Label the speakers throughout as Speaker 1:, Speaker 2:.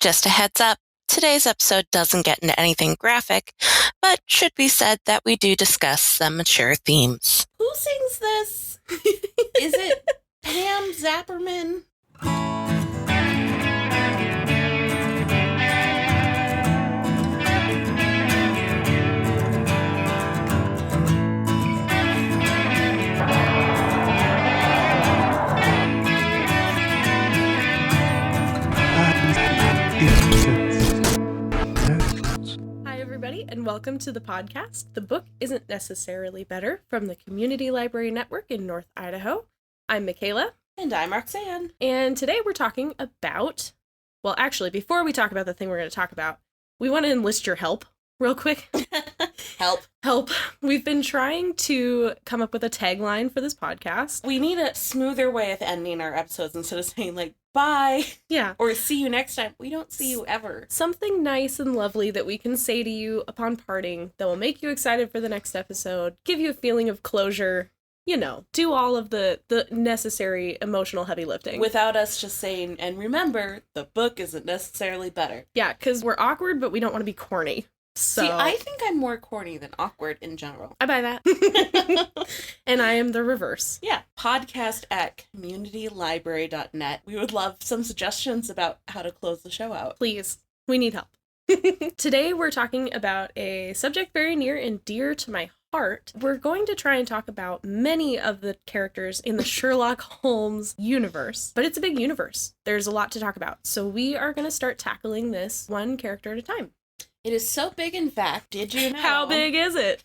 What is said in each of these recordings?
Speaker 1: Just a heads up, today's episode doesn't get into anything graphic, but should be said that we do discuss some mature themes.
Speaker 2: Who sings this? Is it Pam Zapperman?
Speaker 3: Hi, everybody, and welcome to the podcast. The book isn't necessarily better from the Community Library Network in North Idaho. I'm Mikayla.
Speaker 2: And I'm Roxanne.
Speaker 3: And today we're talking about, well, actually, before we talk about the thing we're going to talk about, we want to enlist your help real quick. Help. We've been trying to come up with a tagline for this podcast.
Speaker 2: We need a smoother way of ending our episodes instead of saying, like, bye.
Speaker 3: Yeah.
Speaker 2: Or see you next time. We don't see you ever.
Speaker 3: Something nice and lovely that we can say to you upon parting that will make you excited for the next episode, give you a feeling of closure, you know, do all of the necessary emotional heavy lifting.
Speaker 2: Without us just saying, and remember, the book isn't necessarily better.
Speaker 3: Yeah, because we're awkward, but we don't want to be corny. So
Speaker 2: See, I think I'm more corny than awkward in general.
Speaker 3: I buy that. And I am the reverse.
Speaker 2: Yeah. Podcast at communitylibrary.net. We would love some suggestions about how to close the show out.
Speaker 3: Please, we need help. Today we're talking about a subject very near and dear to my heart. We're going to try and talk about many of the characters in the Sherlock Holmes universe, but it's a big universe. There's a lot to talk about. So we are going to start tackling this one character at a time.
Speaker 2: It is so big, in fact, did you know?
Speaker 3: How big is it?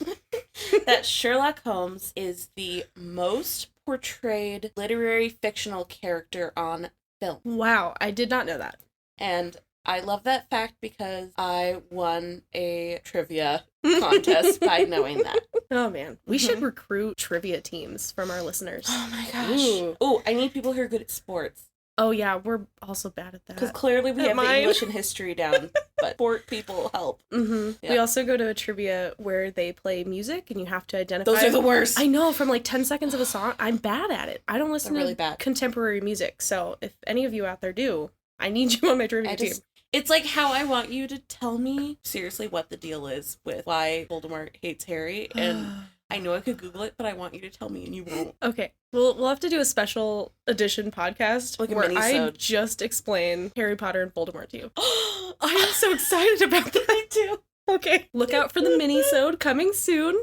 Speaker 2: That Sherlock Holmes is the most portrayed literary fictional character on film.
Speaker 3: Wow, I did not know that.
Speaker 2: And I love that fact because I won a trivia contest by knowing that.
Speaker 3: Oh man, we should recruit trivia teams from our listeners.
Speaker 2: Oh my gosh. Oh, I need people who are good at sports.
Speaker 3: Oh yeah, we're also bad at that.
Speaker 2: Because clearly we have the English and history down, but sport people help.
Speaker 3: Mm-hmm.
Speaker 2: Yeah.
Speaker 3: We also go to a trivia where they play music and you have to identify.
Speaker 2: Those are the worst.
Speaker 3: I know, from like 10 seconds of a song. I'm bad at it. I don't listen
Speaker 2: really
Speaker 3: to
Speaker 2: bad.
Speaker 3: contemporary music. So if any of you out there do, I need you on my trivia team.
Speaker 2: It's like how I want you to tell me seriously what the deal is with why Voldemort hates Harry, and I know I could Google it, but I want you to tell me, and you won't.
Speaker 3: Okay, we'll have to do a special edition podcast
Speaker 2: Like a
Speaker 3: where I
Speaker 2: mini-sode.
Speaker 3: just explain Harry Potter and Voldemort to you. I am so excited about that.
Speaker 2: I do.
Speaker 3: Okay, look out for the mini-sode coming soon.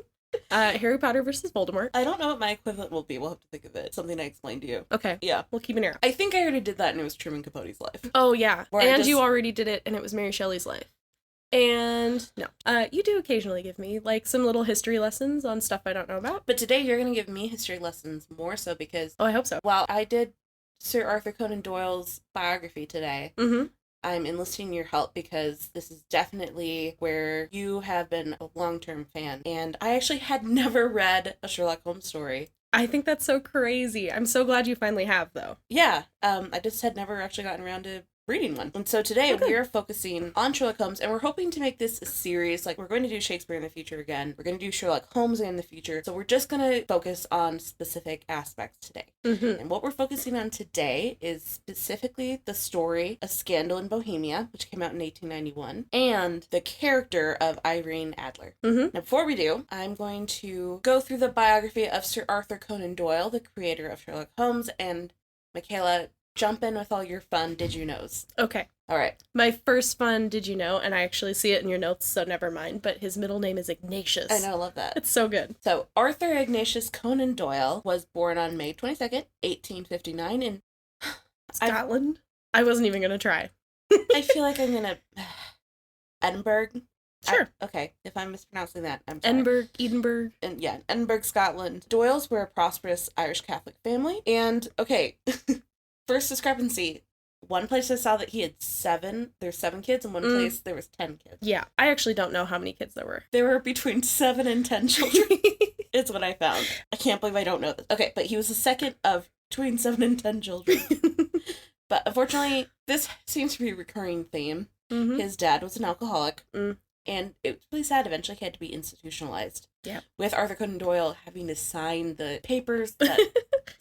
Speaker 3: Harry Potter versus Voldemort.
Speaker 2: I don't know what my equivalent will be. We'll have to think of it. Something I explained to you.
Speaker 3: Okay,
Speaker 2: Yeah.
Speaker 3: we'll keep an ear out.
Speaker 2: I think I already did that, and it was Truman Capote's life.
Speaker 3: Oh, yeah.
Speaker 2: Where I
Speaker 3: And
Speaker 2: just-
Speaker 3: you already did it, and it was Mary Shelley's life. And no, you do occasionally give me, like, some little history lessons on stuff I don't know about.
Speaker 2: But today you're going to give me history lessons more so because,
Speaker 3: Oh, I hope so.
Speaker 2: while I did Sir Arthur Conan Doyle's biography today,
Speaker 3: Mm-hmm.
Speaker 2: I'm enlisting your help because this is definitely where you have been a long-term fan. And I actually had never read a Sherlock Holmes story.
Speaker 3: I think that's so crazy. I'm so glad you finally have, though.
Speaker 2: Yeah, I just had never actually gotten around to reading one. And so today
Speaker 3: Okay.
Speaker 2: we are focusing on Sherlock Holmes, and we're hoping to make this a series. Like, we're going to do Shakespeare in the future again. We're going to do Sherlock Holmes in the future. So we're just going to focus on specific aspects today.
Speaker 3: Mm-hmm.
Speaker 2: And what we're focusing on today is specifically the story A Scandal in Bohemia, which came out in 1891, and the character of Irene Adler.
Speaker 3: Mm-hmm.
Speaker 2: Now, before we do, I'm going to go through the biography of Sir Arthur Conan Doyle, the creator of Sherlock Holmes, and Mikayla, jump in with all your fun did you knows.
Speaker 3: Okay.
Speaker 2: All right.
Speaker 3: My first fun, did you know, and I actually see it in your notes, so never mind, but his middle name is Ignatius.
Speaker 2: I know, I love that.
Speaker 3: It's so good.
Speaker 2: So, Arthur Ignatius Conan Doyle was born on May 22nd, 1859, in
Speaker 3: Scotland? I wasn't even going to try.
Speaker 2: I feel like I'm going to... Edinburgh?
Speaker 3: Sure.
Speaker 2: Okay, if I'm mispronouncing that, I'm sorry.
Speaker 3: Edinburgh.
Speaker 2: And yeah, Edinburgh, Scotland. Doyles were a prosperous Irish Catholic family. And, okay, first discrepancy. One place I saw that he had there's 7 kids, and one place there was 10 kids.
Speaker 3: Yeah, I actually don't know how many kids there were.
Speaker 2: There were between 7 and 10 children. It's what I found. I can't believe I don't know this. Okay, but he was the second of between 7 and 10 children. But unfortunately, this seems to be a recurring theme.
Speaker 3: Mm-hmm.
Speaker 2: His dad was an alcoholic.
Speaker 3: Mm.
Speaker 2: And it was really sad. Eventually, he had to be institutionalized.
Speaker 3: Yeah.
Speaker 2: With Arthur Conan Doyle having to sign the papers that...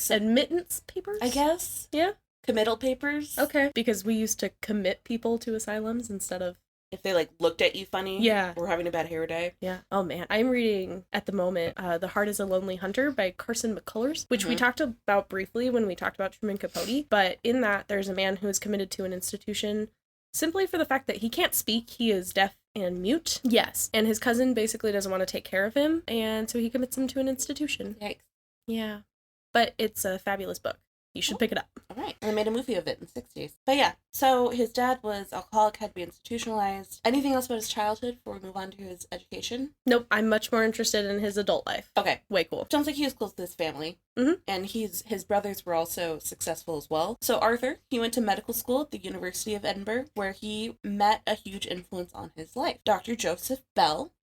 Speaker 3: Admittance papers?
Speaker 2: I guess.
Speaker 3: Yeah.
Speaker 2: committal papers.
Speaker 3: Okay. Because we used to commit people to asylums instead of...
Speaker 2: If they, like, looked at you funny.
Speaker 3: Yeah.
Speaker 2: Or having a bad hair day.
Speaker 3: Yeah. Oh, man. I'm reading, at the moment, The Heart is a Lonely Hunter by Carson McCullers, which we talked about briefly when we talked about Truman Capote. But in that, there's a man who is committed to an institution simply for the fact that he can't speak. He is deaf and mute. Yes. And his cousin basically doesn't want to take care of him, and so he commits him to an institution.
Speaker 2: Yikes.
Speaker 3: Yeah. But it's a fabulous book. You should pick it up.
Speaker 2: All right. And they made a movie of it in the 60s. But yeah, so his dad was alcoholic, had to be institutionalized. Anything else about his childhood before we move on to his education?
Speaker 3: Nope. I'm much more interested in his adult life.
Speaker 2: Okay.
Speaker 3: Way cool.
Speaker 2: Sounds like he was close to his family.
Speaker 3: Mm-hmm.
Speaker 2: And his brothers were also successful as well. So Arthur, he went to medical school at the University of Edinburgh, where he met a huge influence on his life. Dr. Joseph Bell.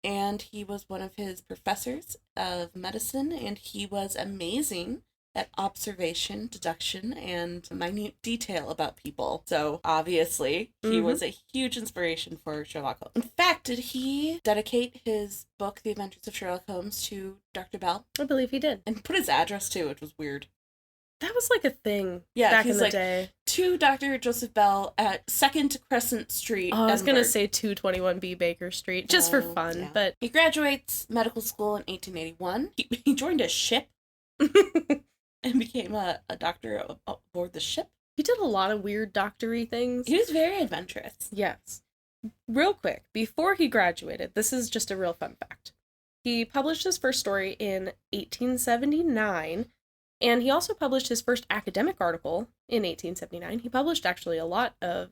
Speaker 2: And he was one of his professors of medicine, and he was amazing at observation, deduction, and minute detail about people. So, obviously, he was a huge inspiration for Sherlock Holmes. In fact, did he dedicate his book, The Adventures of Sherlock Holmes, to Dr. Bell?
Speaker 3: I believe he did.
Speaker 2: And put his address, too, which was weird.
Speaker 3: That was like a thing
Speaker 2: Yeah,
Speaker 3: back in
Speaker 2: he's
Speaker 3: the
Speaker 2: like,
Speaker 3: day.
Speaker 2: To Dr. Joseph Bell at 2nd Crescent Street,
Speaker 3: Oh, I was going to
Speaker 2: Edinburgh.
Speaker 3: say 221B Baker Street, just for fun,
Speaker 2: Yeah.
Speaker 3: but...
Speaker 2: He graduates medical school in 1881. He joined a ship and became a doctor aboard the ship.
Speaker 3: He did a lot of weird doctory things.
Speaker 2: He was very adventurous.
Speaker 3: Yes. Real quick, before he graduated, this is just a real fun fact. He published his first story in 1879, and he also published his first academic article in 1879. He published actually a lot of,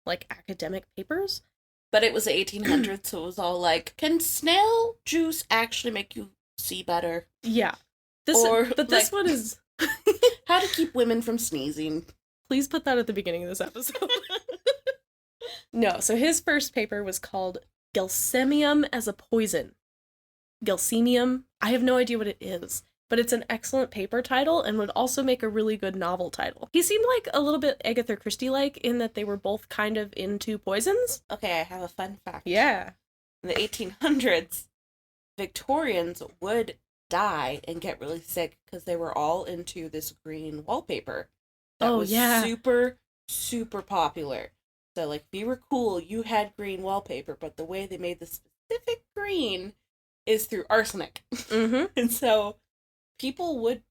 Speaker 3: like, academic papers.
Speaker 2: But it was the 1800s, so it was all like, can snail juice actually make you see better?
Speaker 3: Yeah. But this one is...
Speaker 2: How to keep women from sneezing.
Speaker 3: Please put that at the beginning of this episode. No, so his first paper was called Gelsemium as a Poison. Gelsemium? I have no idea what it is, but it's an excellent paper title and would also make a really good novel title. He seemed like a little bit Agatha Christie-like in that they were both kind of into poisons.
Speaker 2: Okay, I have a fun fact.
Speaker 3: Yeah.
Speaker 2: In the 1800s, Victorians would die and get really sick because they were all into this green wallpaper. That was super, super popular. So, like, if you were cool, you had green wallpaper, but the way they made the specific green is through arsenic.
Speaker 3: Mm-hmm.
Speaker 2: And so people would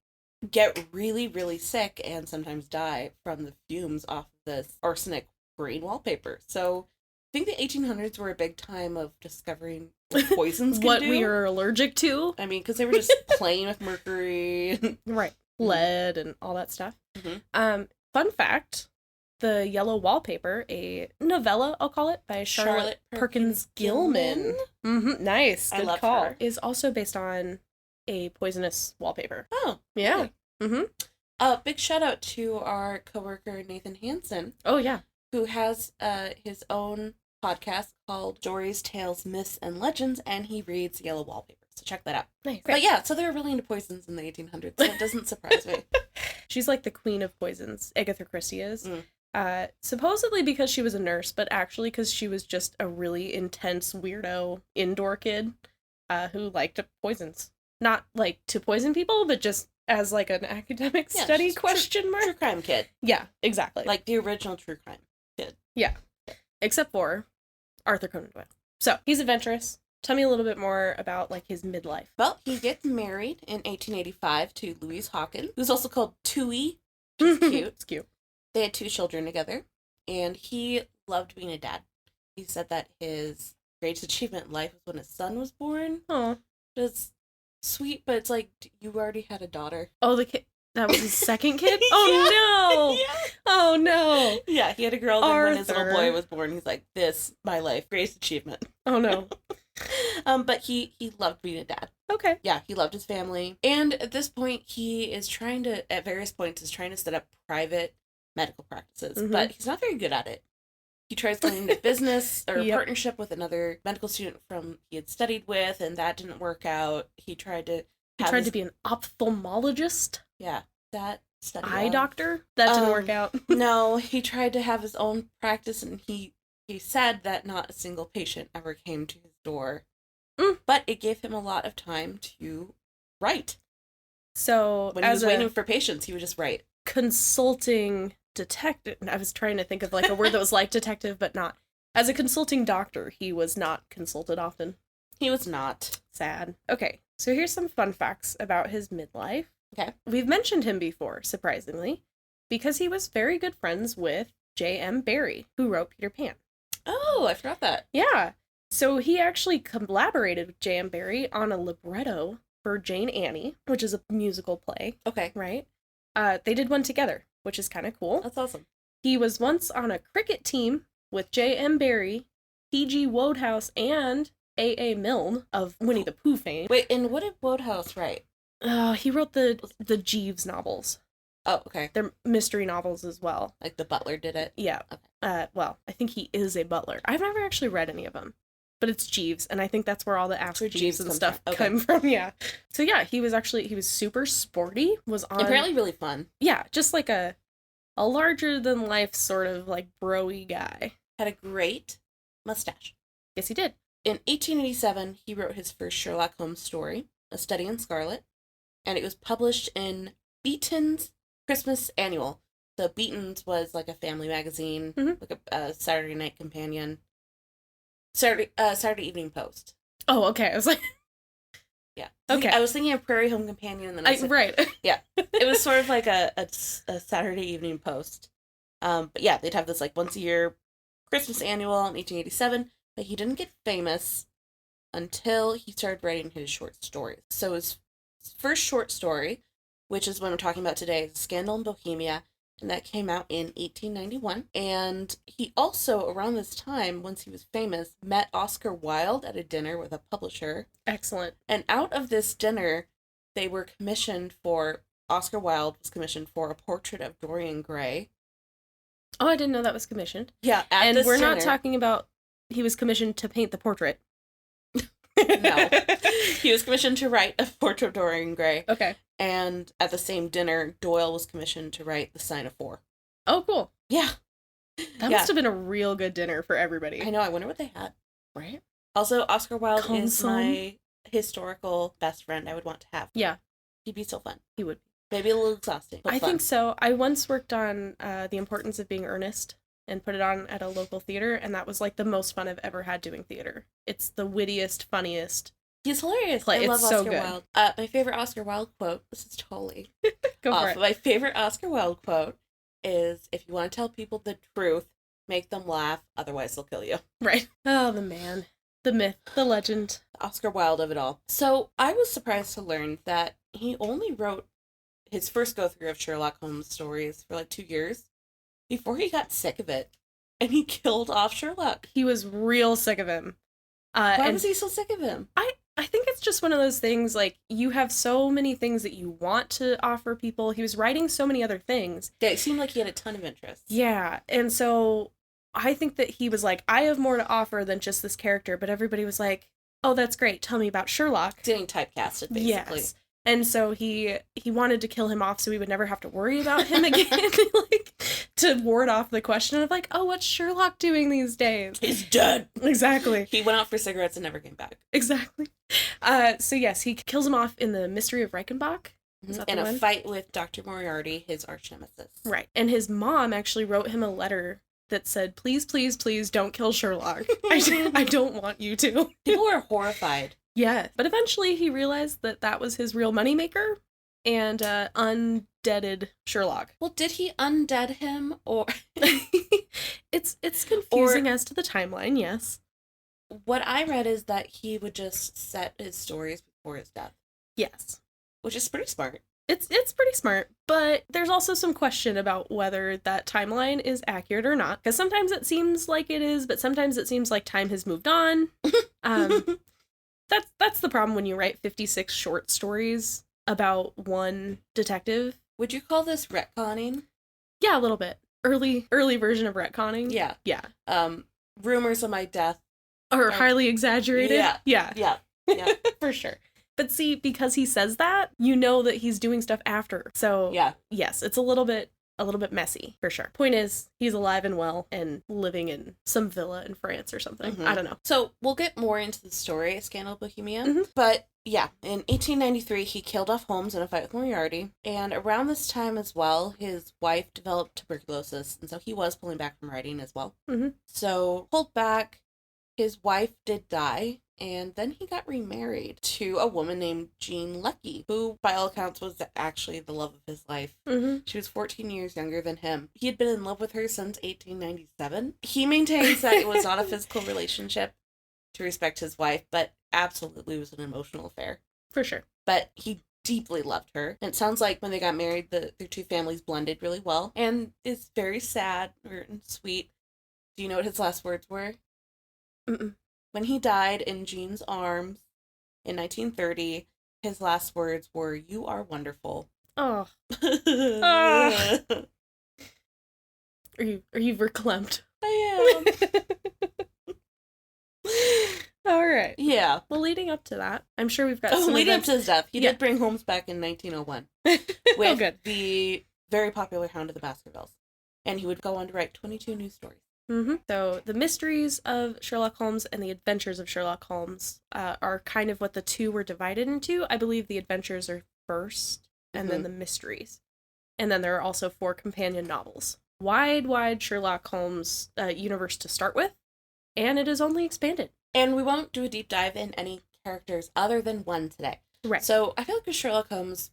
Speaker 2: get really, really sick and sometimes die from the fumes off of this arsenic green wallpaper. So I think the 1800s were a big time of discovering what poisons can
Speaker 3: what
Speaker 2: do.
Speaker 3: we are allergic to.
Speaker 2: I mean, because they were just playing with mercury.
Speaker 3: Right. Lead and all that stuff.
Speaker 2: Mm-hmm.
Speaker 3: Fun fact, the Yellow Wallpaper, a novella, I'll call it, by Charlotte Perkins Gilman. Mm-hmm. Nice. Good
Speaker 2: I love
Speaker 3: call.
Speaker 2: her.
Speaker 3: Is also based on a poisonous wallpaper.
Speaker 2: Oh.
Speaker 3: Yeah.
Speaker 2: Really?
Speaker 3: Mm-hmm.
Speaker 2: Big shout out to our coworker, Nathan Hansen,
Speaker 3: Oh, yeah.
Speaker 2: who has his own podcast called Stories, Tales, Myths, and Legends, and he reads Yellow Wallpaper. So check that out.
Speaker 3: Nice.
Speaker 2: But yeah, so they were really into poisons in the 1800s, so it doesn't surprise me.
Speaker 3: She's like the queen of poisons, Agatha Christie is.
Speaker 2: Mm.
Speaker 3: Supposedly because she was a nurse, but actually because she was just a really intense, weirdo indoor kid who liked poisons. Not like to poison people, but just as like an academic study
Speaker 2: she's
Speaker 3: question mark.
Speaker 2: True crime kid.
Speaker 3: Yeah, exactly.
Speaker 2: Like the original true crime kid.
Speaker 3: Yeah. Except for Arthur Conan Doyle. So, he's adventurous. Tell me a little bit more about, like, his midlife.
Speaker 2: Well, he gets married in 1885 to Louise Hawkins, who's also called Tui. She's cute.
Speaker 3: It's cute.
Speaker 2: They had 2 children together, and he loved being a dad. He said that his greatest achievement in life was when his son was born.
Speaker 3: Oh.
Speaker 2: It's sweet, but it's like, you already had a daughter.
Speaker 3: Oh, the kid. That was his second kid? Oh, no.
Speaker 2: Yeah.
Speaker 3: Oh, no.
Speaker 2: Yeah, he had a girl, and when his little
Speaker 3: Arthur.
Speaker 2: boy was born, he's like, this, my life, greatest achievement.
Speaker 3: Oh, no.
Speaker 2: But he loved being a dad.
Speaker 3: Okay.
Speaker 2: Yeah, he loved his family. And at this point, he is trying to, at various points, is trying to set up private medical practices,
Speaker 3: Mhm.
Speaker 2: but he's not very good at it. He tries going into business or
Speaker 3: Yep.
Speaker 2: partnership with another medical student he had studied with, and that didn't work out. He tried to
Speaker 3: be an ophthalmologist?
Speaker 2: Yeah, that study.
Speaker 3: Eye doctor? That didn't work out.
Speaker 2: No, he tried to have his own practice, and he said that not a single patient ever came to his door. But it gave him a lot of time to write.
Speaker 3: So,
Speaker 2: When he was waiting for patients, he would just write.
Speaker 3: consulting detective. I was trying to think of like a word that was like detective, but not. As a consulting doctor, he was not consulted often.
Speaker 2: He was not.
Speaker 3: Sad. Okay, so here's some fun facts about his midlife.
Speaker 2: Okay.
Speaker 3: We've mentioned him before, surprisingly, because he was very good friends with J.M. Barrie, who wrote Peter Pan.
Speaker 2: Oh, I forgot that.
Speaker 3: Yeah. So he actually collaborated with J.M. Barrie on a libretto for Jane Annie, which is a musical play,
Speaker 2: Okay.
Speaker 3: right? They did one together, which is kind of cool.
Speaker 2: That's awesome.
Speaker 3: He was once on a cricket team with J.M. Barrie, P.G. Wodehouse, and A.A. Milne of Winnie the Pooh fame.
Speaker 2: Wait, and what did Wodehouse write?
Speaker 3: He wrote the Jeeves novels.
Speaker 2: Oh, okay.
Speaker 3: They're mystery novels as well.
Speaker 2: Like the Butler did it?
Speaker 3: Yeah.
Speaker 2: Okay.
Speaker 3: Well, I think he is a butler. I've never actually read any of them, but it's Jeeves, and I think that's where all the Ask Jeeves and stuff come from. Yeah. So yeah, he was super sporty. Was on
Speaker 2: apparently really fun.
Speaker 3: Yeah, just like a larger than life sort of like bro-y guy.
Speaker 2: Had a great mustache.
Speaker 3: Yes, he did.
Speaker 2: In 1887, he wrote his first Sherlock Holmes story, A Study in Scarlet, and it was published in Beaton's Christmas Annual. So Beaton's was like a family magazine, like a Saturday night companion. Saturday Evening Post.
Speaker 3: Oh, okay. I was like,
Speaker 2: yeah.
Speaker 3: Okay.
Speaker 2: I was thinking of Prairie Home Companion, and then I said,
Speaker 3: right.
Speaker 2: Yeah. It was sort of like a Saturday Evening Post. But yeah, they'd have this like once a year Christmas Annual in 1887, but he didn't get famous until he started writing his short stories. So his first short story, which is what I'm talking about today, is Scandal in Bohemia, and that came out in 1891. And he also, around this time, once he was famous, met Oscar Wilde at a dinner with a publisher.
Speaker 3: Excellent.
Speaker 2: And out of this dinner, Oscar Wilde was commissioned for a portrait of Dorian Gray.
Speaker 3: Oh, I didn't know that was commissioned.
Speaker 2: Yeah,
Speaker 3: and we're not talking about he was commissioned to paint the portrait.
Speaker 2: No. He was commissioned to write a portrait of Dorian Gray.
Speaker 3: Okay.
Speaker 2: And at the same dinner, Doyle was commissioned to write The Sign of Four.
Speaker 3: Oh, cool.
Speaker 2: Yeah.
Speaker 3: That must have been a real good dinner for everybody.
Speaker 2: I know. I wonder what they had.
Speaker 3: Right?
Speaker 2: Also, Oscar Wilde is my historical best friend I would want to have.
Speaker 3: Yeah.
Speaker 2: He'd be so fun.
Speaker 3: He would.
Speaker 2: Maybe a little exhausting, but
Speaker 3: I
Speaker 2: fun.
Speaker 3: think so. I once worked on The Importance of Being Earnest and put it on at a local theater, and that was like the most fun I've ever had doing theater. It's the wittiest, funniest.
Speaker 2: He's hilarious.
Speaker 3: Play.
Speaker 2: I love
Speaker 3: so
Speaker 2: Oscar
Speaker 3: good.
Speaker 2: Wilde. My favorite Oscar Wilde quote, this is totally
Speaker 3: Go
Speaker 2: off,
Speaker 3: for it.
Speaker 2: but my favorite Oscar Wilde quote is, if you want to tell people the truth, make them laugh, otherwise they'll kill you.
Speaker 3: Right. Oh, the man. The myth. The legend.
Speaker 2: Oscar Wilde of it all. So I was surprised to learn that he only wrote his first go-through of Sherlock Holmes stories for like 2 years before he got sick of it, and he killed off Sherlock.
Speaker 3: He was real sick of him.
Speaker 2: Why was he so sick of him?
Speaker 3: I think it's just one of those things, like, you have so many things that you want to offer people. He was writing so many other things.
Speaker 2: Yeah, it seemed like he had a ton of interests.
Speaker 3: Yeah, and so I think that he was like, I have more to offer than just this character, but everybody was like, oh, that's great, tell me about Sherlock.
Speaker 2: Getting typecasted, basically.
Speaker 3: Yes. And so he wanted to kill him off so we would never have to worry about him again, like, to ward off the question of like, oh, what's Sherlock doing these days?
Speaker 2: He's dead.
Speaker 3: Exactly.
Speaker 2: He went out for cigarettes and never came back.
Speaker 3: Exactly. So yes, he kills him off in the Mystery of Reichenbach.
Speaker 2: In a fight with Dr. Moriarty, his arch nemesis.
Speaker 3: Right. And his mom actually wrote him a letter that said, please, please, please don't kill Sherlock. I don't want you to.
Speaker 2: People were horrified.
Speaker 3: Yeah. But eventually he realized that that was his real moneymaker and undeaded Sherlock.
Speaker 2: Well, did he undead him or...
Speaker 3: It's confusing as to the timeline, yes.
Speaker 2: What I read is that he would just set his stories before his death.
Speaker 3: Yes.
Speaker 2: Which is pretty smart.
Speaker 3: It's pretty smart, but there's also some question about whether that timeline is accurate or not. Because sometimes it seems like it is, but sometimes it seems like time has moved on. That's the problem when you write 56 short stories about one detective.
Speaker 2: Would you call this retconning?
Speaker 3: Yeah, a little bit. Early version of retconning.
Speaker 2: Yeah.
Speaker 3: Yeah.
Speaker 2: Rumors of my death.
Speaker 3: Or highly exaggerated.
Speaker 2: Yeah.
Speaker 3: Yeah. For sure. But see, because he says that, you know that he's doing stuff after. So
Speaker 2: yeah.
Speaker 3: Yes, it's a little bit messy, for sure. Point is, he's alive and well and living in some villa in France or something. I don't know.
Speaker 2: So we'll get more into the story of Scandal Bohemia, but Yeah, in 1893, he killed off Holmes in a fight with Moriarty, and around this time as well, his wife developed tuberculosis, and so he was pulling back from writing as well.
Speaker 3: Mm-hmm.
Speaker 2: So, pulled back, his wife did die, and then he got remarried to a woman named Jean Lecky, who, by all accounts, was actually the love of his life.
Speaker 3: Mm-hmm.
Speaker 2: She was 14 years younger than him. He had been in love with her since 1897. He maintains that it was not a physical relationship to respect his wife, but absolutely was an emotional affair.
Speaker 3: For sure.
Speaker 2: But he deeply loved her. And it sounds like when they got married, their two families blended really well. And it's very sad and sweet. Do you know what his last words were?
Speaker 3: Mm-mm.
Speaker 2: When he died in Jean's arms in 1930, his last words were, "You are wonderful."
Speaker 3: Oh. Are you verklempt?
Speaker 2: I am.
Speaker 3: All right.
Speaker 2: Yeah.
Speaker 3: Well, leading up to that, I'm sure we've got some
Speaker 2: leading up to his death, he
Speaker 3: Yeah.
Speaker 2: did bring Holmes back in 1901
Speaker 3: Oh,
Speaker 2: with
Speaker 3: good.
Speaker 2: the very popular Hound of the Baskervilles. And he would go on to write 22 new stories.
Speaker 3: Mm-hmm. So the mysteries of Sherlock Holmes and the adventures of Sherlock Holmes are kind of what the two were divided into. I believe the adventures are first, and then the mysteries. And then there are also 4 companion novels. Wide Sherlock Holmes universe to start with, and it is only expanded.
Speaker 2: And we won't do a deep dive in any characters other than one today.
Speaker 3: Right.
Speaker 2: So I feel like with Sherlock Holmes,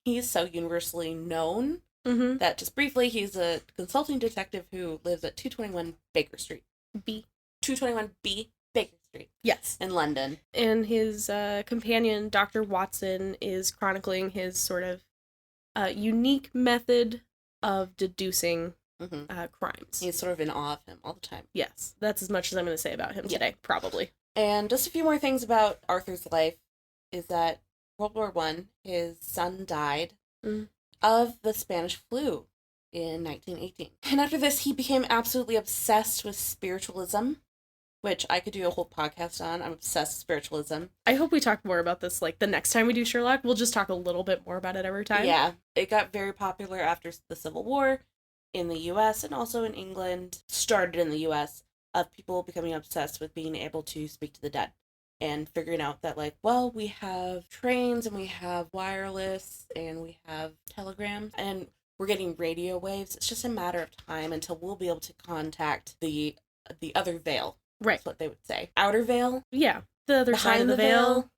Speaker 2: he's so universally known
Speaker 3: Mm-hmm.
Speaker 2: that just briefly, he's a consulting detective who lives at 221 Baker Street. 221B Baker Street.
Speaker 3: Yes.
Speaker 2: In London.
Speaker 3: And his companion, Dr. Watson, is chronicling his sort of unique method of deducing crimes.
Speaker 2: He's sort of in awe of him all the time.
Speaker 3: Yes, that's as much as I'm going to say about him today, probably.
Speaker 2: And just a few more things about Arthur's life is that World War I, his son died of the Spanish flu in 1918. And after this, he became absolutely obsessed with spiritualism, which I could do a whole podcast on. I'm obsessed with spiritualism.
Speaker 3: I hope we talk more about this, like, the next time we do Sherlock. We'll just talk a little bit more about it every time.
Speaker 2: Yeah. It got very popular after the Civil War in the U.S. and also in England. Started in the U.S. of people becoming obsessed with being able to speak to the dead. And figuring out that, like, well, we have trains and we have wireless and we have telegrams and we're getting radio waves. It's just a matter of time until we'll be able to contact the other veil.
Speaker 3: Right.
Speaker 2: That's what they would say. Outer veil?
Speaker 3: Yeah. The other side of the veil.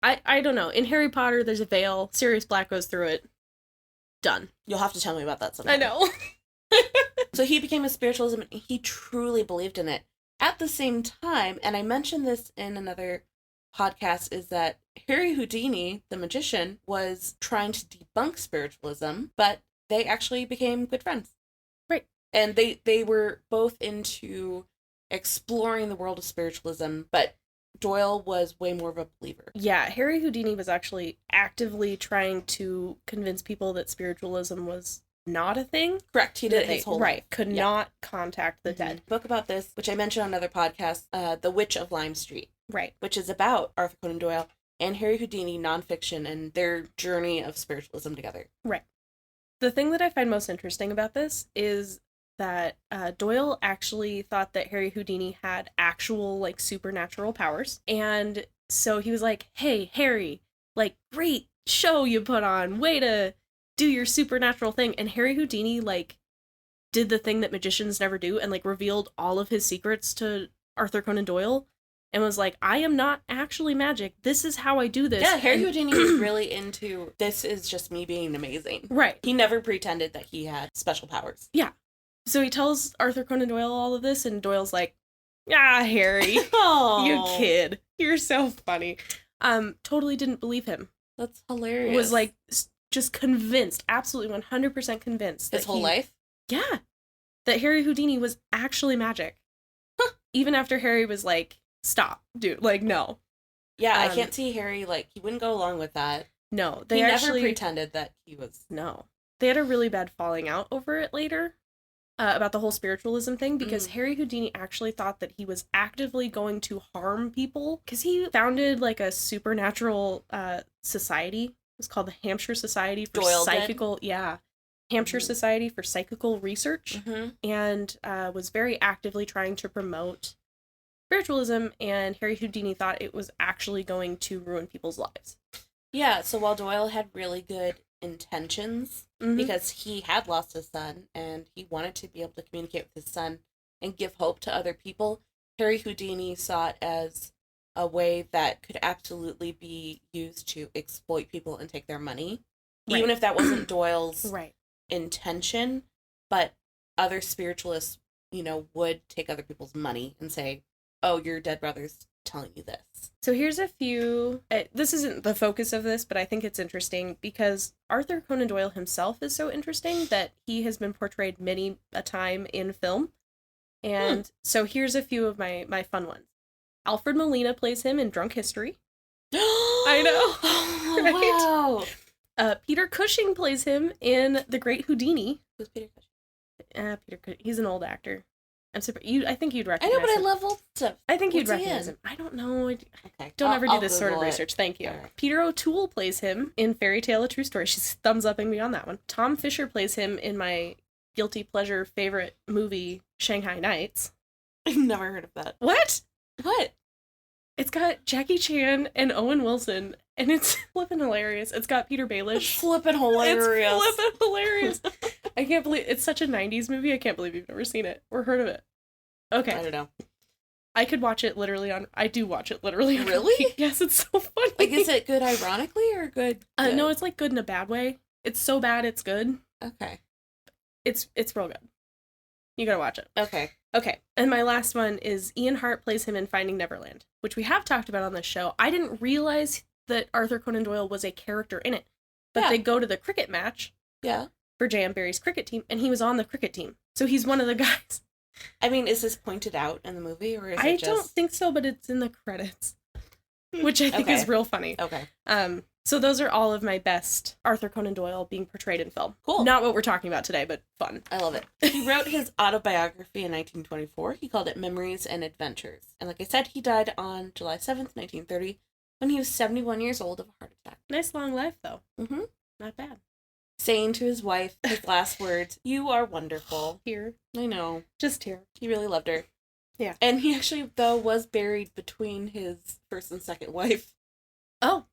Speaker 3: I don't know. In Harry Potter, there's a veil. Sirius Black goes through it. Done.
Speaker 2: You'll have to tell me about that sometime.
Speaker 3: I know.
Speaker 2: So he became a spiritualism and he truly believed in it. At the same time, and I mentioned this in another podcast, is that Harry Houdini, the magician, was trying to debunk spiritualism, but they actually became good friends.
Speaker 3: Right.
Speaker 2: And they were both into exploring the world of spiritualism, but Doyle was way more of a believer.
Speaker 3: Yeah, Harry Houdini was actually actively trying to convince people that spiritualism was not a thing.
Speaker 2: Correct. He did his whole life.
Speaker 3: Could not contact the dead.
Speaker 2: Book about this, which I mentioned on another podcast, The Witch of Lime Street.
Speaker 3: Right.
Speaker 2: Which is about Arthur Conan Doyle and Harry Houdini, nonfiction, and their journey of spiritualism together.
Speaker 3: Right. The thing that I find most interesting about this is that Doyle actually thought that Harry Houdini had actual, like, supernatural powers. And so he was like, hey, Harry, like, great show you put on. Way to do your supernatural thing. And Harry Houdini, like, did the thing that magicians never do and, like, revealed all of his secrets to Arthur Conan Doyle and was like, I am not actually magic. This is how I do this.
Speaker 2: Yeah, Harry Houdini was really into, this is just me being amazing.
Speaker 3: Right.
Speaker 2: He never pretended that he had special powers.
Speaker 3: Yeah. So he tells Arthur Conan Doyle all of this, and Doyle's like, ah, Harry, you kid. You're so funny. Totally didn't believe him.
Speaker 2: That's hilarious.
Speaker 3: Was, like, just convinced, absolutely 100% convinced.
Speaker 2: His whole life?
Speaker 3: Yeah. That Harry Houdini was actually magic. Even after Harry was like, stop, dude. Like, no.
Speaker 2: Yeah, I can't see Harry, like, he wouldn't go along with that.
Speaker 3: No.
Speaker 2: He never pretended that he was...
Speaker 3: No. They had a really bad falling out over it later. About the whole spiritualism thing, because Harry Houdini actually thought that he was actively going to harm people, because he founded, like, a supernatural society. It was called the Hampshire Society for Psychical... Yeah. Hampshire Society for Psychical Research, and was very actively trying to promote spiritualism, and Harry Houdini thought it was actually going to ruin people's lives.
Speaker 2: Yeah, so while Doyle had really good intentions,
Speaker 3: Mhm.
Speaker 2: because he had lost his son, and he wanted to be able to communicate with his son and give hope to other people, Harry Houdini saw it as a way that could absolutely be used to exploit people and take their money.
Speaker 3: Right.
Speaker 2: Even if that wasn't Doyle's
Speaker 3: Right.
Speaker 2: intention, but other spiritualists, would take other people's money and say, oh, your dead brother's telling you this.
Speaker 3: So here's a few, this isn't the focus of this, but I think it's interesting because Arthur Conan Doyle himself is so interesting that he has been portrayed many a time in film. And so here's a few of my fun ones. Alfred Molina plays him in Drunk History. I know.
Speaker 2: Oh,
Speaker 3: Right?
Speaker 2: wow.
Speaker 3: Peter Cushing plays him in The Great Houdini.
Speaker 2: Who's Peter Cushing?
Speaker 3: Peter Cushing. He's an old actor. I'm surprised. I think you'd
Speaker 2: I
Speaker 3: recognize
Speaker 2: know, but
Speaker 3: him.
Speaker 2: I love old stuff.
Speaker 3: I think you'd
Speaker 2: What's he
Speaker 3: recognize
Speaker 2: in?
Speaker 3: him. I don't know.
Speaker 2: Okay.
Speaker 3: Don't ever do
Speaker 2: I'll
Speaker 3: this sort of
Speaker 2: Google it.
Speaker 3: research. Thank you.
Speaker 2: Alright.
Speaker 3: Peter O'Toole plays him in Fairy Tale: A True Story. She's thumbs upping me on that one. Tom Fisher plays him in my guilty pleasure favorite movie, Shanghai Nights.
Speaker 2: I've never heard of that.
Speaker 3: What?
Speaker 2: What?
Speaker 3: It's got Jackie Chan and Owen Wilson, and it's flippin' hilarious. It's got Peter Baelish.
Speaker 2: Flippin' hilarious.
Speaker 3: It's flippin' hilarious. I can't believe it's such a 90s movie. I can't believe you've never seen it or heard of it. Okay.
Speaker 2: I don't know.
Speaker 3: I could watch it literally on. I do watch it literally on.
Speaker 2: Really?
Speaker 3: repeat. Yes, it's so funny.
Speaker 2: Like, is it good ironically or good?
Speaker 3: No, it's like good in a bad way. It's so bad it's good.
Speaker 2: Okay.
Speaker 3: It's real good. You gotta watch it.
Speaker 2: Okay.
Speaker 3: Okay, and my last one is Ian Hart plays him in Finding Neverland, which we have talked about on this show. I didn't realize that Arthur Conan Doyle was a character in it, but
Speaker 2: Yeah.
Speaker 3: they go to the cricket match
Speaker 2: Yeah.
Speaker 3: for J.M. Barrie's cricket team, and he was on the cricket team, so he's one of the guys.
Speaker 2: I mean, is this pointed out in the movie, or is
Speaker 3: I
Speaker 2: it just...
Speaker 3: don't think so, but it's in the credits, which I think is real funny.
Speaker 2: Okay.
Speaker 3: So those are all of my best Arthur Conan Doyle being portrayed in film.
Speaker 2: Cool.
Speaker 3: Not what we're talking about today, but fun.
Speaker 2: I love it. He wrote his autobiography in 1924. He called it Memories and Adventures. And like I said, he died on July 7th, 1930, when he was 71 years old of a heart attack.
Speaker 3: Nice long life, though.
Speaker 2: Mm-hmm.
Speaker 3: Not bad.
Speaker 2: Saying to his wife, his last words, "You are wonderful."
Speaker 3: Here.
Speaker 2: I know.
Speaker 3: Just here.
Speaker 2: He really loved her.
Speaker 3: Yeah.
Speaker 2: And he actually, though, was buried between his first and second wife.
Speaker 3: Oh,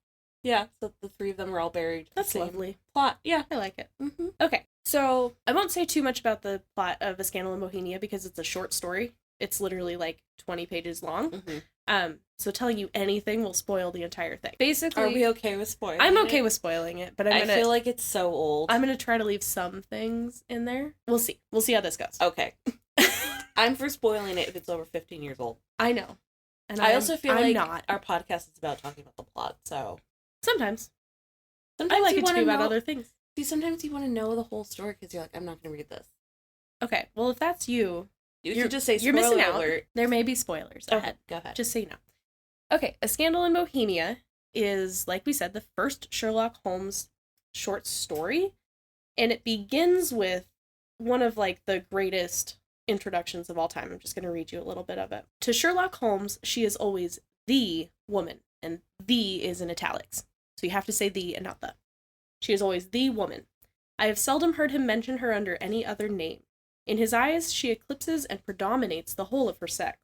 Speaker 2: Yeah, so the three of them are all buried.
Speaker 3: that's
Speaker 2: Same
Speaker 3: lovely.
Speaker 2: plot. Yeah.
Speaker 3: I like it.
Speaker 2: Mm-hmm.
Speaker 3: Okay, so I won't say too much about the plot of A Scandal in Bohemia because it's a short story. It's literally like 20 pages long.
Speaker 2: Mm-hmm.
Speaker 3: So telling you anything will spoil the entire thing. Basically,
Speaker 2: Are we okay with spoiling
Speaker 3: I'm okay
Speaker 2: it?
Speaker 3: with spoiling it, but
Speaker 2: I feel like it's so old.
Speaker 3: I'm gonna try to leave some things in there. We'll see. We'll see how this goes.
Speaker 2: Okay. I'm for spoiling it if it's over 15 years old.
Speaker 3: I know. And
Speaker 2: I also feel like
Speaker 3: not.
Speaker 2: our podcast is about talking about the plot, so
Speaker 3: Sometimes.
Speaker 2: sometimes
Speaker 3: I like
Speaker 2: you
Speaker 3: it to
Speaker 2: want
Speaker 3: be
Speaker 2: to
Speaker 3: about
Speaker 2: know.
Speaker 3: other things.
Speaker 2: See, sometimes you want to know the whole story because you're like, I'm not going to read this.
Speaker 3: Okay, well, if that's you,
Speaker 2: You
Speaker 3: You're-
Speaker 2: should just say
Speaker 3: you're missing
Speaker 2: spoiler
Speaker 3: out.
Speaker 2: alert.
Speaker 3: there may be spoilers
Speaker 2: Okay,
Speaker 3: ahead.
Speaker 2: go ahead.
Speaker 3: Just so you know. Okay, A Scandal in Bohemia is, like we said, the first Sherlock Holmes short story. And it begins with one of, like, the greatest introductions of all time. I'm just going to read you a little bit of it. To Sherlock Holmes, she is always the woman. And the is in italics. So you have to say the and not the. She is always the woman. I have seldom heard him mention her under any other name. In his eyes, she eclipses and predominates the whole of her sex.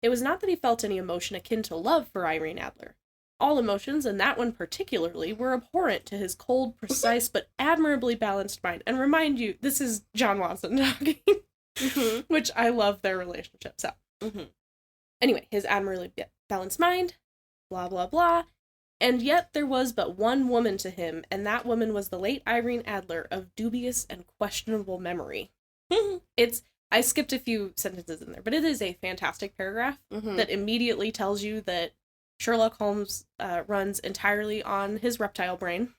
Speaker 3: It was not that he felt any emotion akin to love for Irene Adler. All emotions, and that one particularly, were abhorrent to his cold, precise, but admirably balanced mind. And remind you, this is John Watson talking,
Speaker 2: Mm-hmm.
Speaker 3: which I love their relationship. So,
Speaker 2: Mm-hmm.
Speaker 3: anyway, his admirably balanced mind, blah, blah, blah. And yet there was but one woman to him, and that woman was the late Irene Adler of dubious and questionable memory. I skipped a few sentences in there, but it is a fantastic paragraph
Speaker 2: Mm-hmm.
Speaker 3: that immediately tells you that Sherlock Holmes runs entirely on his reptile brain.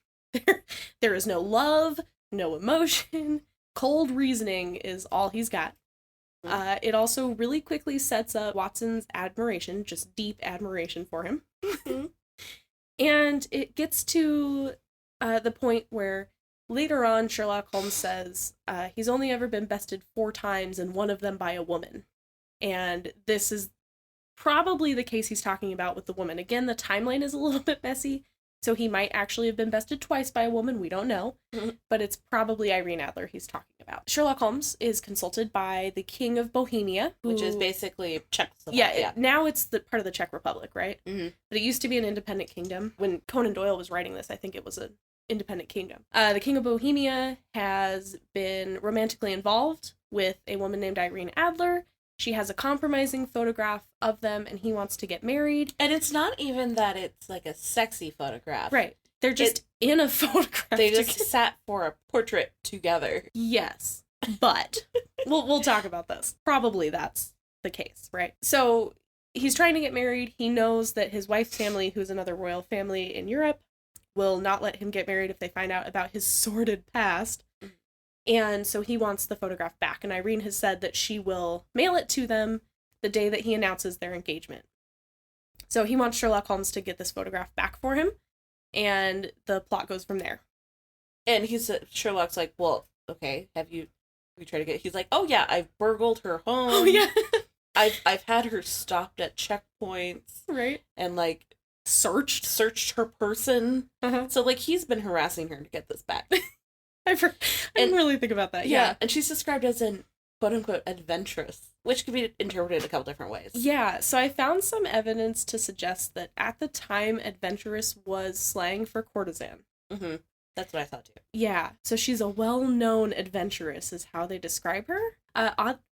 Speaker 3: There is no love, no emotion. Cold reasoning is all he's got. It also really quickly sets up Watson's admiration, just deep admiration for him. And it gets to the point where later on Sherlock Holmes says he's only ever been bested 4 times, and one of them by a woman. And this is probably the case he's talking about with the woman. Again, the timeline is a little bit messy, So he might actually have been bested twice by a woman. We don't know. But it's probably Irene Adler he's talking about. Sherlock Holmes is consulted by the King of Bohemia.
Speaker 2: Which is basically Czechoslovakia.
Speaker 3: Yeah, now it's the part of the Czech Republic, right?
Speaker 2: Mm-hmm.
Speaker 3: But it used to be an independent kingdom. When Conan Doyle was writing this, I think it was an independent kingdom. The King of Bohemia has been romantically involved with a woman named Irene Adler. She has a compromising photograph of them, and he wants to get married.
Speaker 2: And it's not even that it's like a sexy photograph.
Speaker 3: Right. They're just in a photograph.
Speaker 2: They just sat for a portrait together.
Speaker 3: Yes. But we'll talk about this. Probably that's the case, right? So he's trying to get married. He knows that his wife's family, who's another royal family in Europe, will not let him get married if they find out about his sordid past. And so he wants the photograph back. And Irene has said that she will mail it to them the day that he announces their engagement. So he wants Sherlock Holmes to get this photograph back for him. And the plot goes from there.
Speaker 2: And Sherlock's like, well, okay, we tried to get, he's like, oh yeah, I've burgled her home.
Speaker 3: Oh yeah.
Speaker 2: I've had her stopped at checkpoints.
Speaker 3: Right.
Speaker 2: And like searched her person.
Speaker 3: Uh-huh.
Speaker 2: So like he's been harassing her to get this back.
Speaker 3: I didn't really think about that. Yeah.
Speaker 2: And she's described as an quote-unquote adventurous, which could be interpreted a couple different ways.
Speaker 3: Yeah, so I found some evidence to suggest that at the time, adventurous was slang for courtesan.
Speaker 2: Mm-hmm. That's what I thought too.
Speaker 3: Yeah, so she's a well-known adventuress is how they describe her.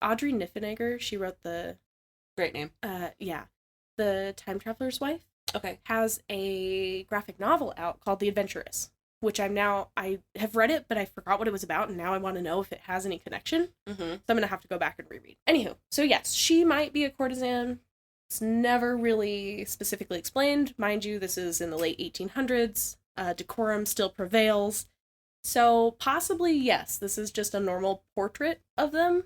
Speaker 3: Audrey Niffenegger, she wrote the...
Speaker 2: Great name.
Speaker 3: The Time Traveler's Wife.
Speaker 2: Okay.
Speaker 3: Has a graphic novel out called The Adventuress, which I have read it, but I forgot what it was about, and now I want to know if it has any connection.
Speaker 2: Mm-hmm.
Speaker 3: So I'm going to have to go back and reread. Anywho, so yes, she might be a courtesan. It's never really specifically explained. Mind you, this is in the late 1800s. Decorum still prevails. So possibly, yes, this is just a normal portrait of them,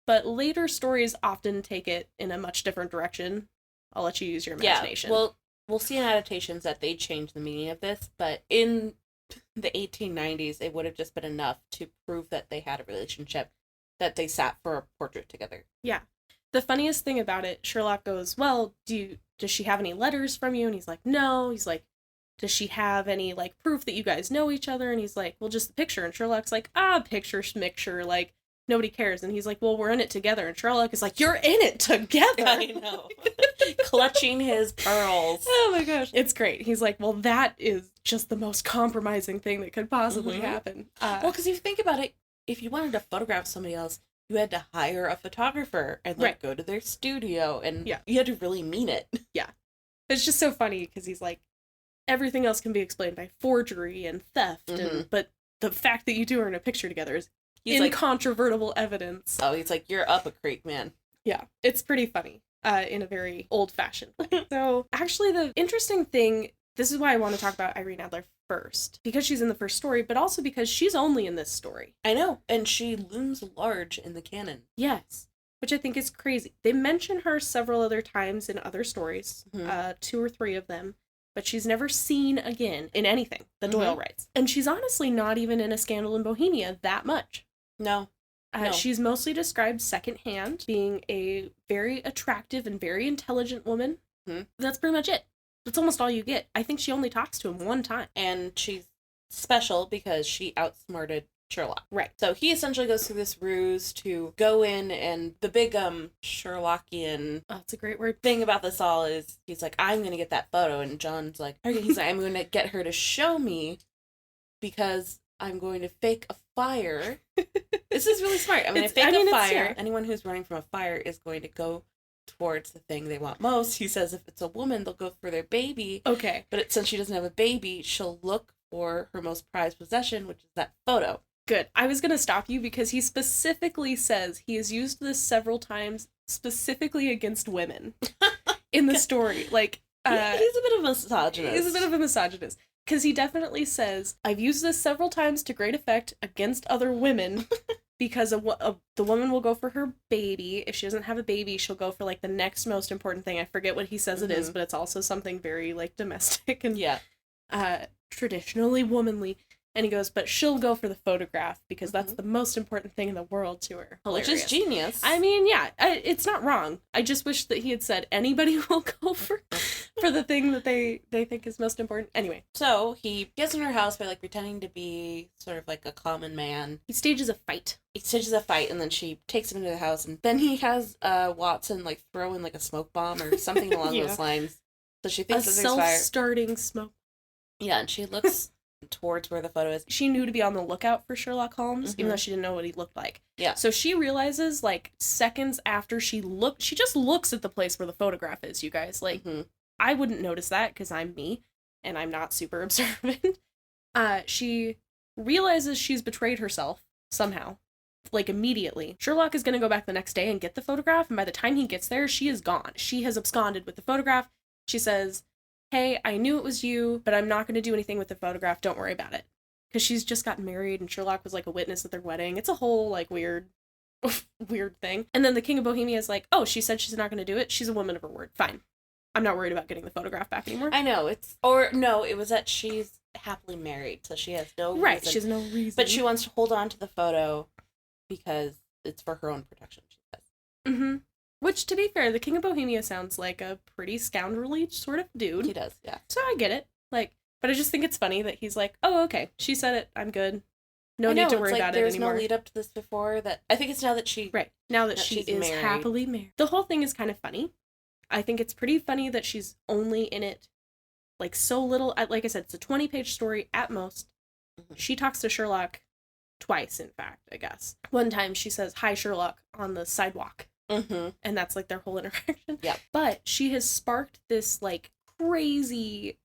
Speaker 3: but later stories often take it in a much different direction. I'll let you use your imagination.
Speaker 2: Yeah, well, we'll see in adaptations that they change the meaning of this, but in the 1890s, it would have just been enough to prove that they had a relationship, that they sat for a portrait together.
Speaker 3: Yeah. The funniest thing about it, Sherlock goes, well, does she have any letters from you? And he's like, no. He's like, does she have any, like, proof that you guys know each other? And he's like, well, just the picture. And Sherlock's like, picture schmicture, like, nobody cares. And he's like, well, we're in it together. And Sherlock is like, you're in it together.
Speaker 2: I know. Clutching his pearls.
Speaker 3: Oh my gosh. It's great. He's like, well, that is just the most compromising thing that could possibly happen.
Speaker 2: Well, because if you think about it, if you wanted to photograph somebody else, you had to hire a photographer and like go to their studio, and you had to really mean it. Yeah.
Speaker 3: It's just so funny because he's like, everything else can be explained by forgery and theft, but the fact that you two are in a picture together is incontrovertible evidence.
Speaker 2: Oh, he's like, you're up a creek, man.
Speaker 3: Yeah, it's pretty funny in a very old-fashioned way. So, actually, the interesting thing, this is why I want to talk about Irene Adler first, because she's in the first story, but also because she's only in this story.
Speaker 2: I know, and she looms large in the canon.
Speaker 3: Yes, which I think is crazy. They mention her several other times in other stories, 2 or 3 of them, but she's never seen again in anything that Doyle writes. And she's honestly not even in A Scandal in Bohemia that much.
Speaker 2: No.
Speaker 3: She's mostly described secondhand, being a very attractive and very intelligent woman. That's pretty much it. That's almost all you get. I think she only talks to him one time.
Speaker 2: And she's special because she outsmarted Sherlock.
Speaker 3: Right.
Speaker 2: So he essentially goes through this ruse to go in, and the big Sherlockian
Speaker 3: it's a great word
Speaker 2: thing about this all is he's like, I'm gonna get that photo, and John's like, he's like, I'm gonna get her to show me because I'm going to fake a fire. This is really smart. I'm gonna fake a fire. Anyone who's running from a fire is going to go towards the thing they want most. He says if it's a woman, they'll go for their baby.
Speaker 3: Okay.
Speaker 2: But since she doesn't have a baby, she'll look for her most prized possession, which is that photo.
Speaker 3: Good. I was going to stop you because he specifically says he has used this several times specifically against women in the story. Like,
Speaker 2: he's a bit of a misogynist.
Speaker 3: He's a bit of a misogynist. Because he definitely says, I've used this several times to great effect against other women because the woman will go for her baby. If she doesn't have a baby, she'll go for, like, the next most important thing. I forget what he says it is, but it's also something very, like, domestic and traditionally womanly. And he goes, but she'll go for the photograph because that's the most important thing in the world to her.
Speaker 2: Hilarious. Which is genius.
Speaker 3: I mean, yeah, it's not wrong. I just wish that he had said anybody will go for the thing that they think is most important. Anyway.
Speaker 2: So he gets in her house by, like, pretending to be sort of like a common man.
Speaker 3: He stages a fight.
Speaker 2: And then she takes him into the house, and then he has Watson, like, throw in, like, a smoke bomb or something along those lines. So she thinks it's
Speaker 3: self-starting smoke.
Speaker 2: Yeah, and she looks towards where the photo is.
Speaker 3: She knew to be on the lookout for Sherlock Holmes, even though she didn't know what he looked like.
Speaker 2: Yeah.
Speaker 3: So she realizes, like, seconds after she just looks at the place where the photograph is, you guys. Like, I wouldn't notice that because I'm me, and I'm not super observant. She realizes she's betrayed herself somehow, like, immediately. Sherlock is going to go back the next day and get the photograph, and by the time he gets there, she is gone. She has absconded with the photograph. She says, hey, I knew it was you, but I'm not going to do anything with the photograph. Don't worry about it. Because she's just gotten married, and Sherlock was, like, a witness at their wedding. It's a whole, like, weird thing. And then the King of Bohemia is like, oh, she said she's not going to do it. She's a woman of her word. Fine. I'm not worried about getting the photograph back anymore.
Speaker 2: I know. It was that she's happily married, so she has no reason.
Speaker 3: Right, she has no reason.
Speaker 2: But she wants to hold on to the photo because it's for her own protection, she says.
Speaker 3: Which, to be fair, the King of Bohemia sounds like a pretty scoundrelly sort of dude.
Speaker 2: He does, yeah.
Speaker 3: So I get it. Like, but I just think it's funny that he's like, oh, okay, she said it, I'm good. No need to worry about it anymore.
Speaker 2: There's no lead up to this before. That I think it's now that she...
Speaker 3: Right, now that she is married. Happily married. The whole thing is kind of funny. I think it's pretty funny that she's only in it, like, so little. Like I said, it's a 20-page story at most. She talks to Sherlock twice, in fact, I guess. One time she says, hi, Sherlock, on the sidewalk. And that's, like, their whole interaction.
Speaker 2: Yeah.
Speaker 3: But she has sparked this, like, crazy...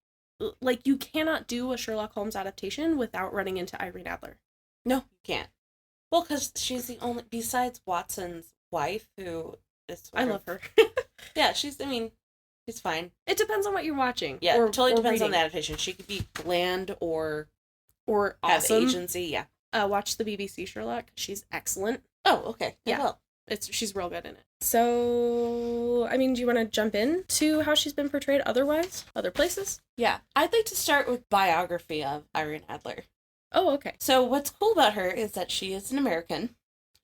Speaker 3: Like, you cannot do a Sherlock Holmes adaptation without running into Irene Adler.
Speaker 2: No, you can't. Well, because she's the only... Besides Watson's wife, who is...
Speaker 3: I love her.
Speaker 2: Yeah, she's fine.
Speaker 3: It depends on what you're watching.
Speaker 2: Yeah, it totally depends on the adaptation. She could be bland or
Speaker 3: awesome.
Speaker 2: Have agency, yeah.
Speaker 3: Watch the BBC Sherlock. She's excellent.
Speaker 2: Oh, okay.
Speaker 3: Yeah.
Speaker 2: Well.
Speaker 3: She's real good in it. So, I mean, do you want to jump in to how she's been portrayed otherwise? Other places?
Speaker 2: Yeah. I'd like to start with Biography of Irene Adler.
Speaker 3: Oh, okay.
Speaker 2: So what's cool about her is that she is an American.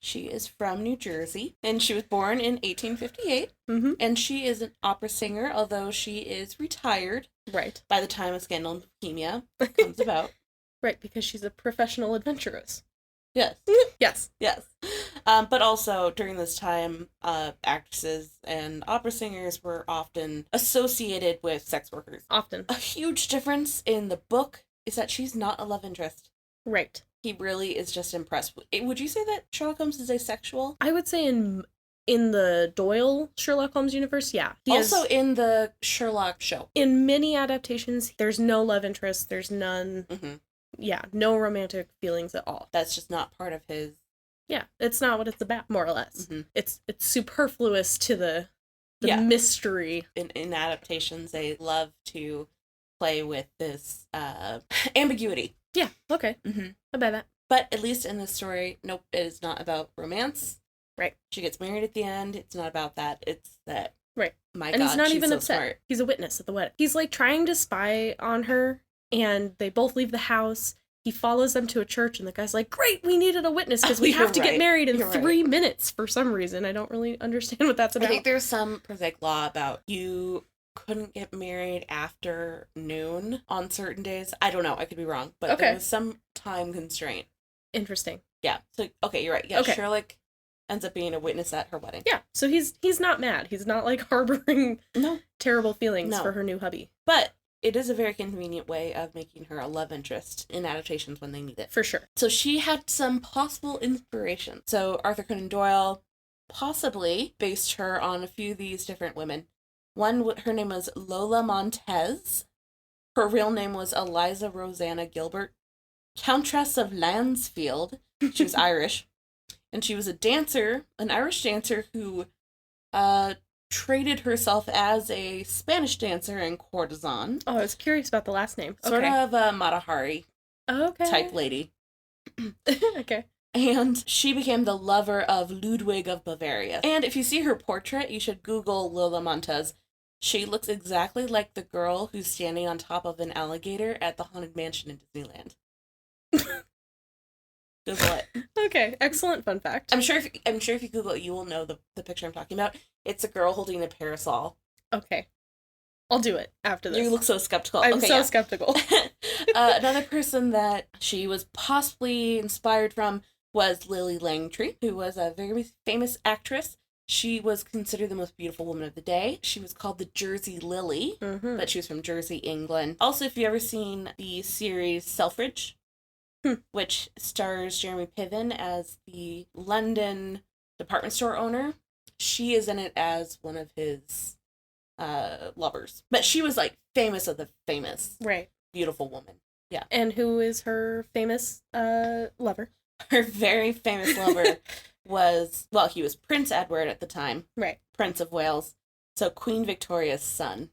Speaker 2: She is from New Jersey, and she was born in 1858, and she is an opera singer, although she is retired by the time of Scandal and Bohemia comes about.
Speaker 3: Right, because she's a professional adventuress.
Speaker 2: Yes.
Speaker 3: Yes.
Speaker 2: But also, during this time, actresses and opera singers were often associated with sex workers.
Speaker 3: Often.
Speaker 2: A huge difference in the book is that she's not a love interest.
Speaker 3: Right.
Speaker 2: He really is just impressed. Would you say that Sherlock Holmes is asexual?
Speaker 3: I would say in the Doyle Sherlock Holmes universe, yeah.
Speaker 2: Also in the Sherlock show.
Speaker 3: In many adaptations, there's no love interest, there's none. Yeah, no romantic feelings at all.
Speaker 2: That's just not part of his...
Speaker 3: Yeah, it's not what it's about, more or less. It's superfluous to the mystery.
Speaker 2: In adaptations, they love to play with this ambiguity.
Speaker 3: Yeah, okay. I buy that.
Speaker 2: But at least in this story, nope, it is not about romance.
Speaker 3: Right.
Speaker 2: She gets married at the end. It's not about that. It's that...
Speaker 3: Right.
Speaker 2: My
Speaker 3: and
Speaker 2: God,
Speaker 3: he's not
Speaker 2: she's
Speaker 3: even
Speaker 2: so
Speaker 3: upset.
Speaker 2: Smart.
Speaker 3: He's a witness at the wedding. He's, like, trying to spy on her, and they both leave the house. He follows them to a church, and the guy's like, great, we needed a witness, because we have to get married in 3 minutes for some reason. I don't really understand what that's about.
Speaker 2: I think there's some prosaic law about you couldn't get married after noon on certain days. I don't know. I could be wrong. But there was some time constraint.
Speaker 3: Interesting.
Speaker 2: Yeah. So, okay, you're right. Yeah, okay. Sherlock ends up being a witness at her wedding.
Speaker 3: Yeah. So he's not mad. He's not, like, harboring terrible feelings for her new hubby.
Speaker 2: But it is a very convenient way of making her a love interest in adaptations when they need it.
Speaker 3: For sure.
Speaker 2: So she had some possible inspiration. So Arthur Conan Doyle possibly based her on a few of these different women. One, her name was Lola Montez. Her real name was Eliza Rosanna Gilbert, Countess of Lansfield. She was Irish. And she was a dancer, an Irish dancer who traded herself as a Spanish dancer and courtesan.
Speaker 3: Oh, I was curious about the last name.
Speaker 2: Sort of a Mata Hari type lady.
Speaker 3: Okay.
Speaker 2: And she became the lover of Ludwig of Bavaria. And if you see her portrait, you should Google Lola Montez. She looks exactly like the girl who's standing on top of an alligator at the Haunted Mansion in Disneyland. Is what?
Speaker 3: Okay, excellent fun fact.
Speaker 2: I'm sure if you Google it, you will know the picture I'm talking about. It's a girl holding a parasol.
Speaker 3: Okay. I'll do it after this.
Speaker 2: You look so skeptical.
Speaker 3: I'm so skeptical.
Speaker 2: Another person that she was possibly inspired from was Lily Langtry, who was a very famous actress. She was considered the most beautiful woman of the day. She was called the Jersey Lily, but she was from Jersey, England. Also, if you've ever seen the series Selfridge, which stars Jeremy Piven as the London department store owner, she is in it as one of his lovers. But she was like famous of the famous.
Speaker 3: Right.
Speaker 2: Beautiful woman. Yeah.
Speaker 3: And who is her famous lover?
Speaker 2: Her very famous lover was, well, he was Prince Edward at the time.
Speaker 3: Right.
Speaker 2: Prince of Wales. So Queen Victoria's son,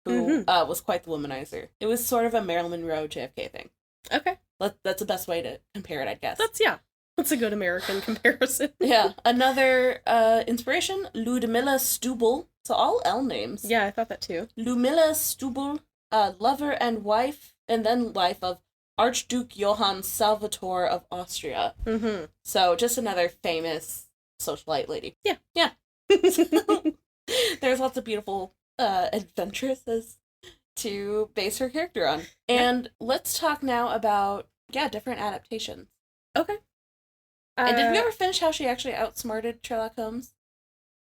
Speaker 2: who was quite the womanizer. It was sort of a Marilyn Monroe JFK thing.
Speaker 3: Okay.
Speaker 2: That's the best way to compare it, I guess.
Speaker 3: That's a good American comparison.
Speaker 2: Yeah. Another inspiration, Ludmilla Stubble. So all L names.
Speaker 3: Yeah, I thought that too.
Speaker 2: Ludmilla Stubble, lover and wife, and then wife of Archduke Johann Salvator of Austria. So just another famous socialite lady. Yeah. There's lots of beautiful adventuresses to base her character on. And let's talk now about, different adaptations.
Speaker 3: Okay.
Speaker 2: And did we ever finish how she actually outsmarted Sherlock Holmes?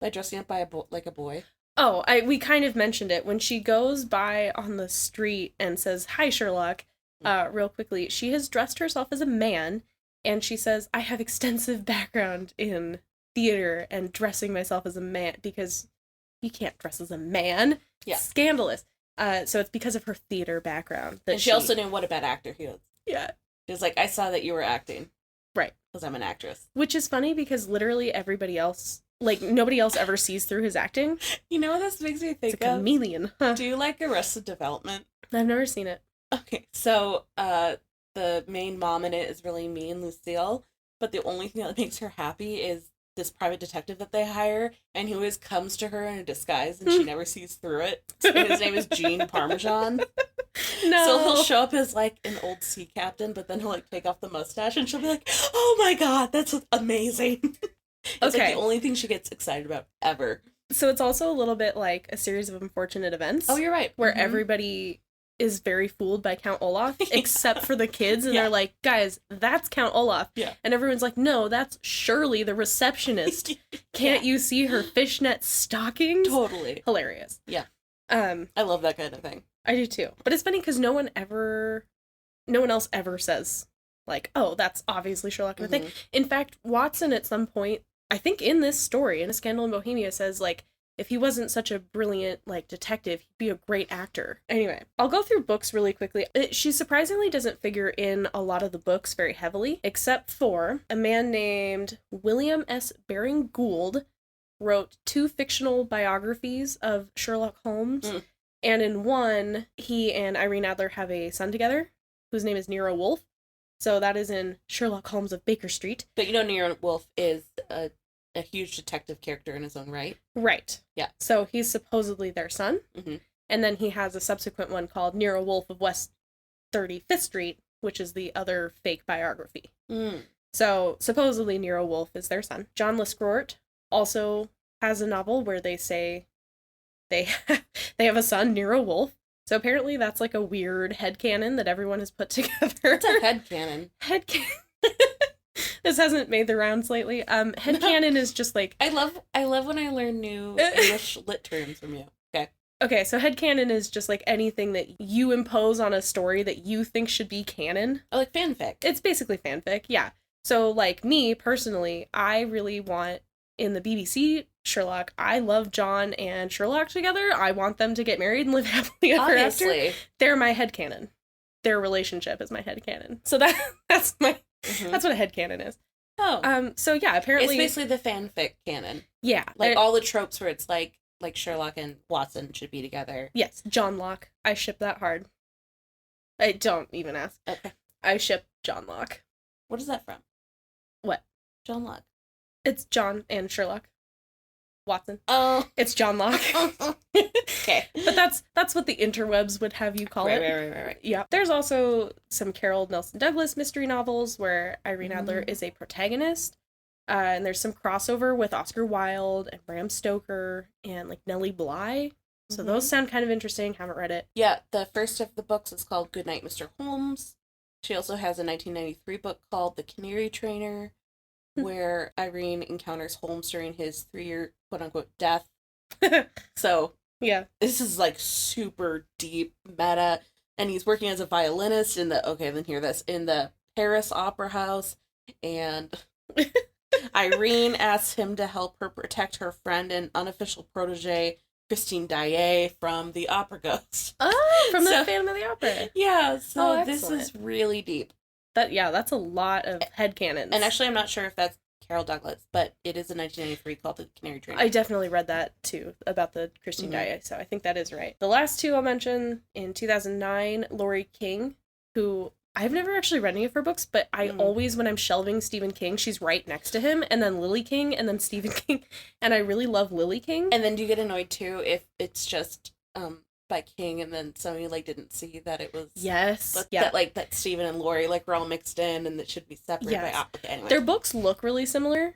Speaker 2: By dressing up like a boy?
Speaker 3: Oh, we kind of mentioned it. When she goes by on the street and says, "Hi, Sherlock," real quickly, she has dressed herself as a man, and she says, "I have extensive background in theater and dressing myself as a man," because you can't dress as a man.
Speaker 2: Yeah.
Speaker 3: Scandalous. So it's because of her theater background.
Speaker 2: And she also knew what a bad actor he was.
Speaker 3: Yeah.
Speaker 2: She was like, I saw that you were acting.
Speaker 3: Right.
Speaker 2: Because I'm an actress.
Speaker 3: Which is funny because literally everybody else, like, nobody else ever sees through his acting.
Speaker 2: You know what this makes me think
Speaker 3: of? It's a chameleon. Huh?
Speaker 2: Do you like Arrested Development?
Speaker 3: I've never seen it.
Speaker 2: Okay, so the main mom in it is really mean, Lucille, but the only thing that makes her happy is this private detective that they hire, and he always comes to her in a disguise, and she never sees through it. So his name is Gene Parmesan.
Speaker 3: No.
Speaker 2: So he'll show up as, like, an old sea captain, but then he'll, like, take off the mustache, and she'll be like, oh my god, that's amazing. It's like the only thing she gets excited about ever.
Speaker 3: So it's also a little bit like a series of unfortunate events.
Speaker 2: Oh, you're right.
Speaker 3: Where everybody is very fooled by Count Olaf, except for the kids, and they're like, guys, that's Count Olaf.
Speaker 2: Yeah.
Speaker 3: And everyone's like, no, that's Shirley, the receptionist. Can't you see her fishnet stockings?
Speaker 2: Totally.
Speaker 3: Hilarious.
Speaker 2: Yeah. I love that kind of thing.
Speaker 3: I do too. But it's funny because no one else ever says, like, oh, that's obviously Sherlock and the thing. In fact, Watson at some point, I think in this story, in A Scandal in Bohemia, says, like, if he wasn't such a brilliant, like, detective, he'd be a great actor. Anyway, I'll go through books really quickly. She surprisingly doesn't figure in a lot of the books very heavily, except for a man named William S. Baring Gould wrote 2 fictional biographies of Sherlock Holmes. And in one, he and Irene Adler have a son together, whose name is Nero Wolfe. So that is in Sherlock Holmes of Baker Street.
Speaker 2: But you know Nero Wolfe is a huge detective character in his own right.
Speaker 3: Right.
Speaker 2: Yeah.
Speaker 3: So he's supposedly their son. And then he has a subsequent one called Nero Wolfe of West 35th Street, which is the other fake biography. So supposedly Nero Wolfe is their son. John Lescroart also has a novel where they say they have a son, Nero Wolfe. So apparently that's like a weird headcanon that everyone has put together.
Speaker 2: What's a headcanon?
Speaker 3: This hasn't made the rounds lately. Headcanon is just like...
Speaker 2: I love when I learn new English lit terms from you.
Speaker 3: Okay, so headcanon is just like anything that you impose on a story that you think should be canon.
Speaker 2: Oh, like fanfic.
Speaker 3: It's basically fanfic, yeah. So, like, me, personally, I really want, in the BBC Sherlock, I love John and Sherlock together. I want them to get married and live happily ever after. They're my headcanon. Their relationship is my headcanon. So that's my... That's what a headcanon is.
Speaker 2: Oh.
Speaker 3: So yeah, apparently...
Speaker 2: It's basically the fanfic canon.
Speaker 3: Yeah.
Speaker 2: Like all the tropes where it's like Sherlock and Watson should be together.
Speaker 3: Yes, John Locke. I ship that hard. I don't even ask.
Speaker 2: Okay.
Speaker 3: I ship John Locke.
Speaker 2: What is that from?
Speaker 3: What?
Speaker 2: John Locke.
Speaker 3: It's John and Sherlock. Watson.
Speaker 2: Oh.
Speaker 3: It's John Locke.
Speaker 2: Okay.
Speaker 3: But that's what the interwebs would have you call it.
Speaker 2: Right.
Speaker 3: Yeah. There's also some Carol Nelson Douglas mystery novels where Irene Adler is a protagonist. And there's some crossover with Oscar Wilde and Bram Stoker and like Nellie Bly. So those sound kind of interesting. Haven't read it.
Speaker 2: Yeah, the first of the books is called Goodnight, Mr. Holmes. She also has a 1993 book called The Canary Trainer, where Irene encounters Holmes during his 3-year quote-unquote death. So,
Speaker 3: yeah,
Speaker 2: this is like super deep meta, and he's working as a violinist in the Paris Opera House, and Irene asks him to help her protect her friend and unofficial protege, Christine Daae, from the opera ghost.
Speaker 3: Oh, from the Phantom of the Opera.
Speaker 2: Yeah, so this
Speaker 3: excellent.
Speaker 2: is really deep.
Speaker 3: That's a lot of headcanons.
Speaker 2: And actually, I'm not sure if that's Carol Douglas, but it is a 1993 called The Canary Trainer.
Speaker 3: I definitely read that too, about the Christine Daae, so I think that is right. The last two I'll mention, in 2009, Laurie King, who I've never actually read any of her books, but I always, when I'm shelving Stephen King, she's right next to him, and then Lily King, and then Stephen King, and I really love Lily King.
Speaker 2: And then do you get annoyed too if it's just by King, and then somebody like didn't see that it was that Stephen and Laurie like were all mixed in, and that should be separate by anyway.
Speaker 3: Their books look really similar,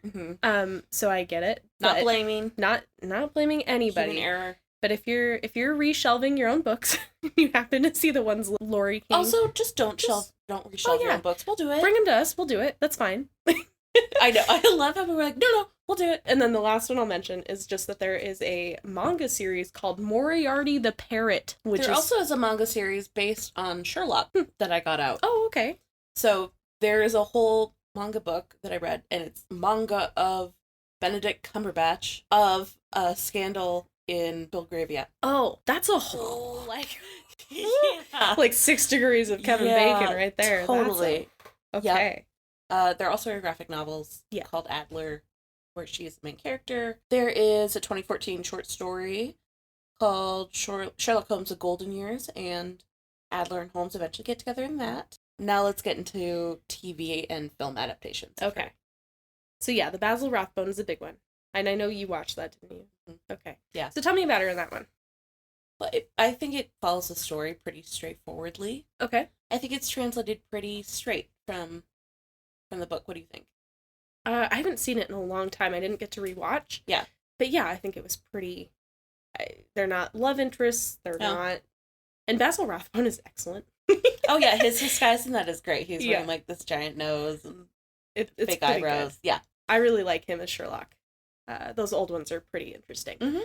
Speaker 3: so I get it.
Speaker 2: Not blaming
Speaker 3: anybody.
Speaker 2: Human error.
Speaker 3: But if you're reshelving your own books, you happen to see the ones Laurie King.
Speaker 2: Also, don't reshelve your own books. We'll do it.
Speaker 3: Bring them to us. We'll do it. That's fine.
Speaker 2: I know. I love how we're like, no, we'll do it.
Speaker 3: And then the last one I'll mention is just that there is a manga series called Moriarty the Parrot,
Speaker 2: there also is a manga series based on Sherlock that I got out.
Speaker 3: Oh, okay.
Speaker 2: So there is a whole manga book that I read, and it's manga of Benedict Cumberbatch of a scandal in Belgravia.
Speaker 3: Oh, that's a whole like 6 degrees of Kevin Bacon right there.
Speaker 2: Totally.
Speaker 3: Okay.
Speaker 2: There are also graphic novels called Adler, where she is the main character. There is a 2014 short story called Sherlock Holmes: The Golden Years, and Adler and Holmes eventually get together in that. Now let's get into TV and film adaptations.
Speaker 3: Okay. So yeah, the Basil Rathbone is a big one. And I know you watched that, didn't you?
Speaker 2: Mm-hmm.
Speaker 3: Okay.
Speaker 2: Yeah.
Speaker 3: So tell me about her in that one.
Speaker 2: Well, I think it follows the story pretty straightforwardly.
Speaker 3: Okay.
Speaker 2: I think it's translated pretty straight from the book. What do you think?
Speaker 3: I haven't seen it in a long time. I didn't get to rewatch.
Speaker 2: Yeah.
Speaker 3: But yeah, I think it was pretty... they're not love interests. They're not... And Basil Rathbone is excellent.
Speaker 2: Oh yeah, his disguise in that is great. He's wearing like this giant nose and
Speaker 3: it's
Speaker 2: fake eyebrows. Good. Yeah.
Speaker 3: I really like him as Sherlock. Those old ones are pretty interesting.
Speaker 2: Mm-hmm.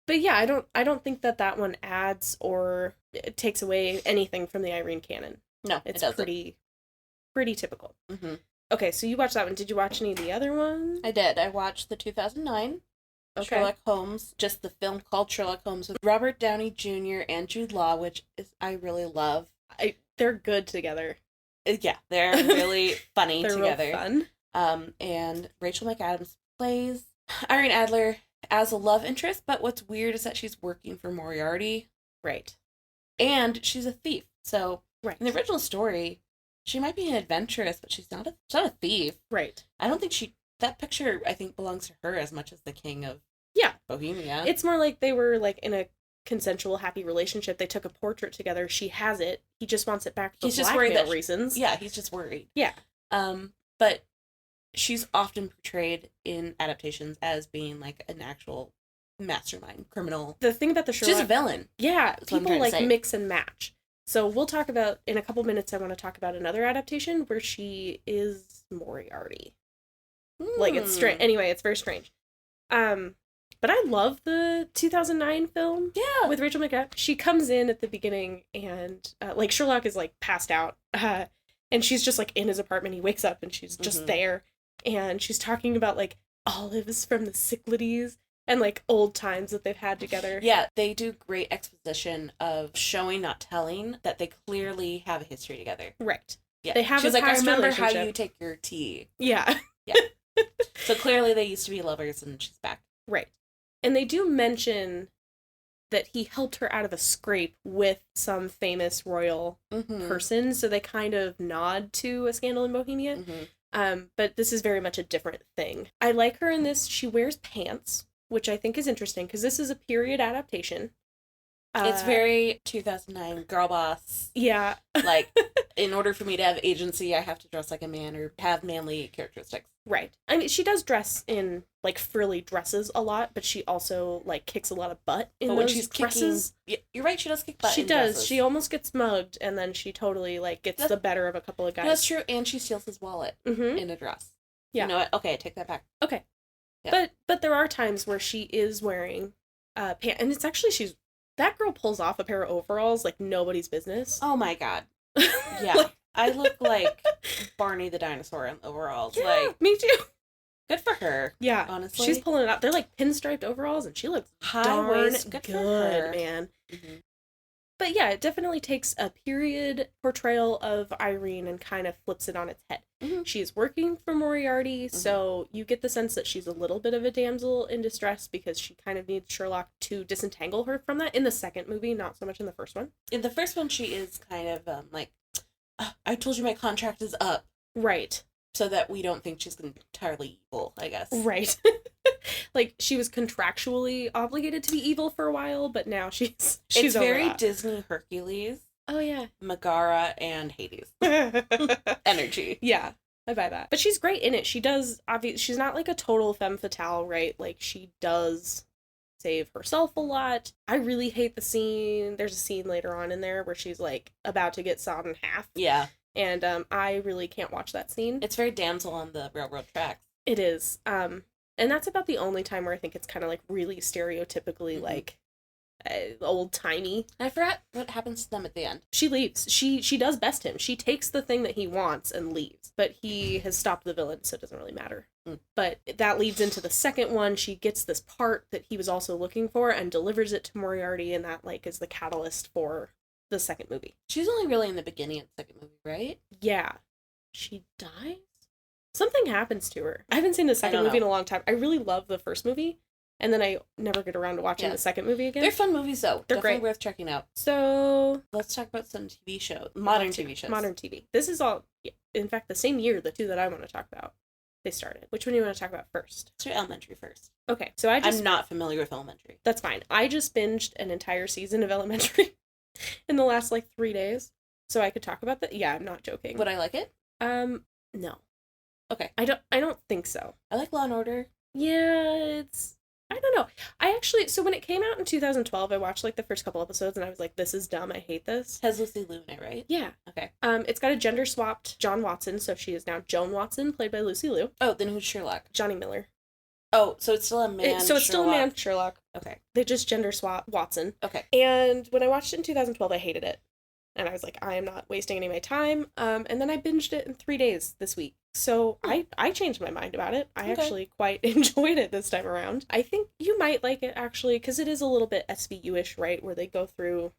Speaker 3: But yeah, I don't think that one adds or it takes away anything from the Irene canon.
Speaker 2: No,
Speaker 3: it's
Speaker 2: it
Speaker 3: pretty typical.
Speaker 2: Mm-hmm.
Speaker 3: Okay, so you watched that one. Did you watch any of the other ones?
Speaker 2: I did. I watched the 2009 Sherlock Holmes, just the film called Sherlock Holmes with Robert Downey Jr. and Jude Law, which I really love.
Speaker 3: They're good together.
Speaker 2: Yeah, they're really funny
Speaker 3: they're
Speaker 2: together.
Speaker 3: Real fun.
Speaker 2: And Rachel McAdams plays Irene Adler as a love interest, but what's weird is that she's working for Moriarty.
Speaker 3: Right.
Speaker 2: And she's a thief. So in the original story, she might be an adventuress, but she's not a thief.
Speaker 3: Right.
Speaker 2: I don't think that picture, I think, belongs to her as much as the king of Bohemia.
Speaker 3: It's more like they were like in a consensual, happy relationship. They took a portrait together. She has it. He just wants it back for blackmail reasons.
Speaker 2: Yeah, he's just worried.
Speaker 3: Yeah.
Speaker 2: But she's often portrayed in adaptations as being like an actual mastermind, criminal.
Speaker 3: The thing about the Sherlock...
Speaker 2: She's a villain.
Speaker 3: Yeah, people like mix and match. So we'll talk about, in a couple minutes, I want to talk about another adaptation where she is Moriarty. Like, it's strange. Anyway, it's very strange. But I love the 2009 film.
Speaker 2: Yeah.
Speaker 3: With Rachel McAdams. She comes in at the beginning and, like, Sherlock is, like, passed out. And she's just, like, in his apartment. He wakes up and she's just there. And she's talking about, like, olives from the Cyclades and, like, old times that they've had together.
Speaker 2: Yeah, they do great exposition of showing, not telling, that they clearly have a history together.
Speaker 3: Right.
Speaker 2: Yeah.
Speaker 3: They have
Speaker 2: She's
Speaker 3: a
Speaker 2: like, I
Speaker 3: past
Speaker 2: remember how
Speaker 3: relationship.
Speaker 2: you take your tea.
Speaker 3: Yeah.
Speaker 2: Yeah. So clearly they used to be lovers and she's back.
Speaker 3: Right. And they do mention that he helped her out of a scrape with some famous royal person, so they kind of nod to a scandal in Bohemia. But this is very much a different thing. I like her in this. She wears pants, which I think is interesting because this is a period adaptation.
Speaker 2: It's very 2009 girl boss.
Speaker 3: Yeah.
Speaker 2: Like, in order for me to have agency, I have to dress like a man or have manly characteristics.
Speaker 3: Right. I mean, she does dress in, like, frilly dresses a lot, but she also, like, kicks a lot of butt in those
Speaker 2: she's
Speaker 3: dresses.
Speaker 2: You're right, she does kick butt
Speaker 3: She
Speaker 2: in
Speaker 3: does.
Speaker 2: dresses.
Speaker 3: She almost gets mugged, and then she totally, like, gets the better of a couple of guys.
Speaker 2: That's true, and she steals his wallet in a dress.
Speaker 3: Yeah.
Speaker 2: You know what? Okay, I take that back.
Speaker 3: Okay.
Speaker 2: Yeah.
Speaker 3: But there are times where she is wearing pants, and it's actually, that girl pulls off a pair of overalls like nobody's business.
Speaker 2: Oh my god. Yeah.
Speaker 3: Like,
Speaker 2: I look like Barney the dinosaur in overalls.
Speaker 3: yeah,
Speaker 2: Like,
Speaker 3: me too.
Speaker 2: good for her.
Speaker 3: Yeah.
Speaker 2: Honestly.
Speaker 3: She's pulling it out. They're like pinstriped overalls, and she looks darn
Speaker 2: Good for
Speaker 3: good,
Speaker 2: her.
Speaker 3: man.
Speaker 2: Mm-hmm.
Speaker 3: But yeah, it definitely takes a period portrayal of Irene and kind of flips it on its head.
Speaker 2: Mm-hmm.
Speaker 3: She's working for Moriarty, so you get the sense that she's a little bit of a damsel in distress because she kind of needs Sherlock to disentangle her from that in the second movie, not so much in the first one.
Speaker 2: In the first one, she is kind of like, I told you my contract is up.
Speaker 3: Right.
Speaker 2: So that we don't think she's entirely evil, I guess.
Speaker 3: Right. Like, she was contractually obligated to be evil for a while, but now she's
Speaker 2: It's
Speaker 3: over
Speaker 2: very
Speaker 3: that.
Speaker 2: Disney Hercules,
Speaker 3: Oh, yeah.
Speaker 2: Megara, and Hades. Energy.
Speaker 3: Yeah, I buy that. But she's great in it. She does, she's not like a total femme fatale, right? Like, she does save herself a lot. I really hate the scene. There's a scene later on in there where she's, like, about to get sawed in half.
Speaker 2: Yeah.
Speaker 3: And I really can't watch that scene.
Speaker 2: It's very damsel on the railroad tracks.
Speaker 3: It is. And that's about the only time where I think it's kind of, like, really stereotypically, like, old-timey.
Speaker 2: I forgot what happens to them at the end.
Speaker 3: She leaves. She does best him. She takes the thing that he wants and leaves. But he has stopped the villain, so it doesn't really matter. But that leads into the second one. She gets this part that he was also looking for and delivers it to Moriarty, and that, like, is the catalyst for the second movie.
Speaker 2: She's only really in the beginning of the second movie, right?
Speaker 3: Yeah. She dies? Something happens to her. I haven't seen the second movie in a long time. I really love the first movie, and then I never get around to watching the second movie again.
Speaker 2: They're fun movies, though.
Speaker 3: They're
Speaker 2: Definitely
Speaker 3: great.
Speaker 2: worth checking out.
Speaker 3: So,
Speaker 2: let's talk about some TV shows. Modern TV shows.
Speaker 3: Modern TV. This is all, in fact, the same year, the two that I want to talk about, they started. Which one do you want to talk about first?
Speaker 2: Let's do Elementary first.
Speaker 3: Okay, so
Speaker 2: I'm not familiar with Elementary.
Speaker 3: That's fine. I just binged an entire season of Elementary in the last, like, 3 days, so I could talk about that. Yeah, I'm not joking.
Speaker 2: Would I like it?
Speaker 3: No.
Speaker 2: Okay.
Speaker 3: I don't think so.
Speaker 2: I like Law and Order.
Speaker 3: Yeah, I don't know. So when it came out in 2012, I watched, like, the first couple episodes, and I was like, this is dumb, I hate this.
Speaker 2: Has Lucy Liu in it, right?
Speaker 3: Yeah.
Speaker 2: Okay.
Speaker 3: It's got a gender-swapped John Watson, so she is now Joan Watson, played by Lucy Liu.
Speaker 2: Oh, then who's Sherlock?
Speaker 3: Johnny Miller.
Speaker 2: Oh, so it's still a man
Speaker 3: So it's still a man Sherlock.
Speaker 2: Okay.
Speaker 3: They just gender-swap Watson.
Speaker 2: Okay.
Speaker 3: And when I watched it in 2012, I hated it. And I was like, I am not wasting any of my time. And then I binged it in 3 days this week. So I changed my mind about it. I actually quite enjoyed it this time around. I think you might like it, actually, because it is a little bit SVU-ish, right? Where they go through,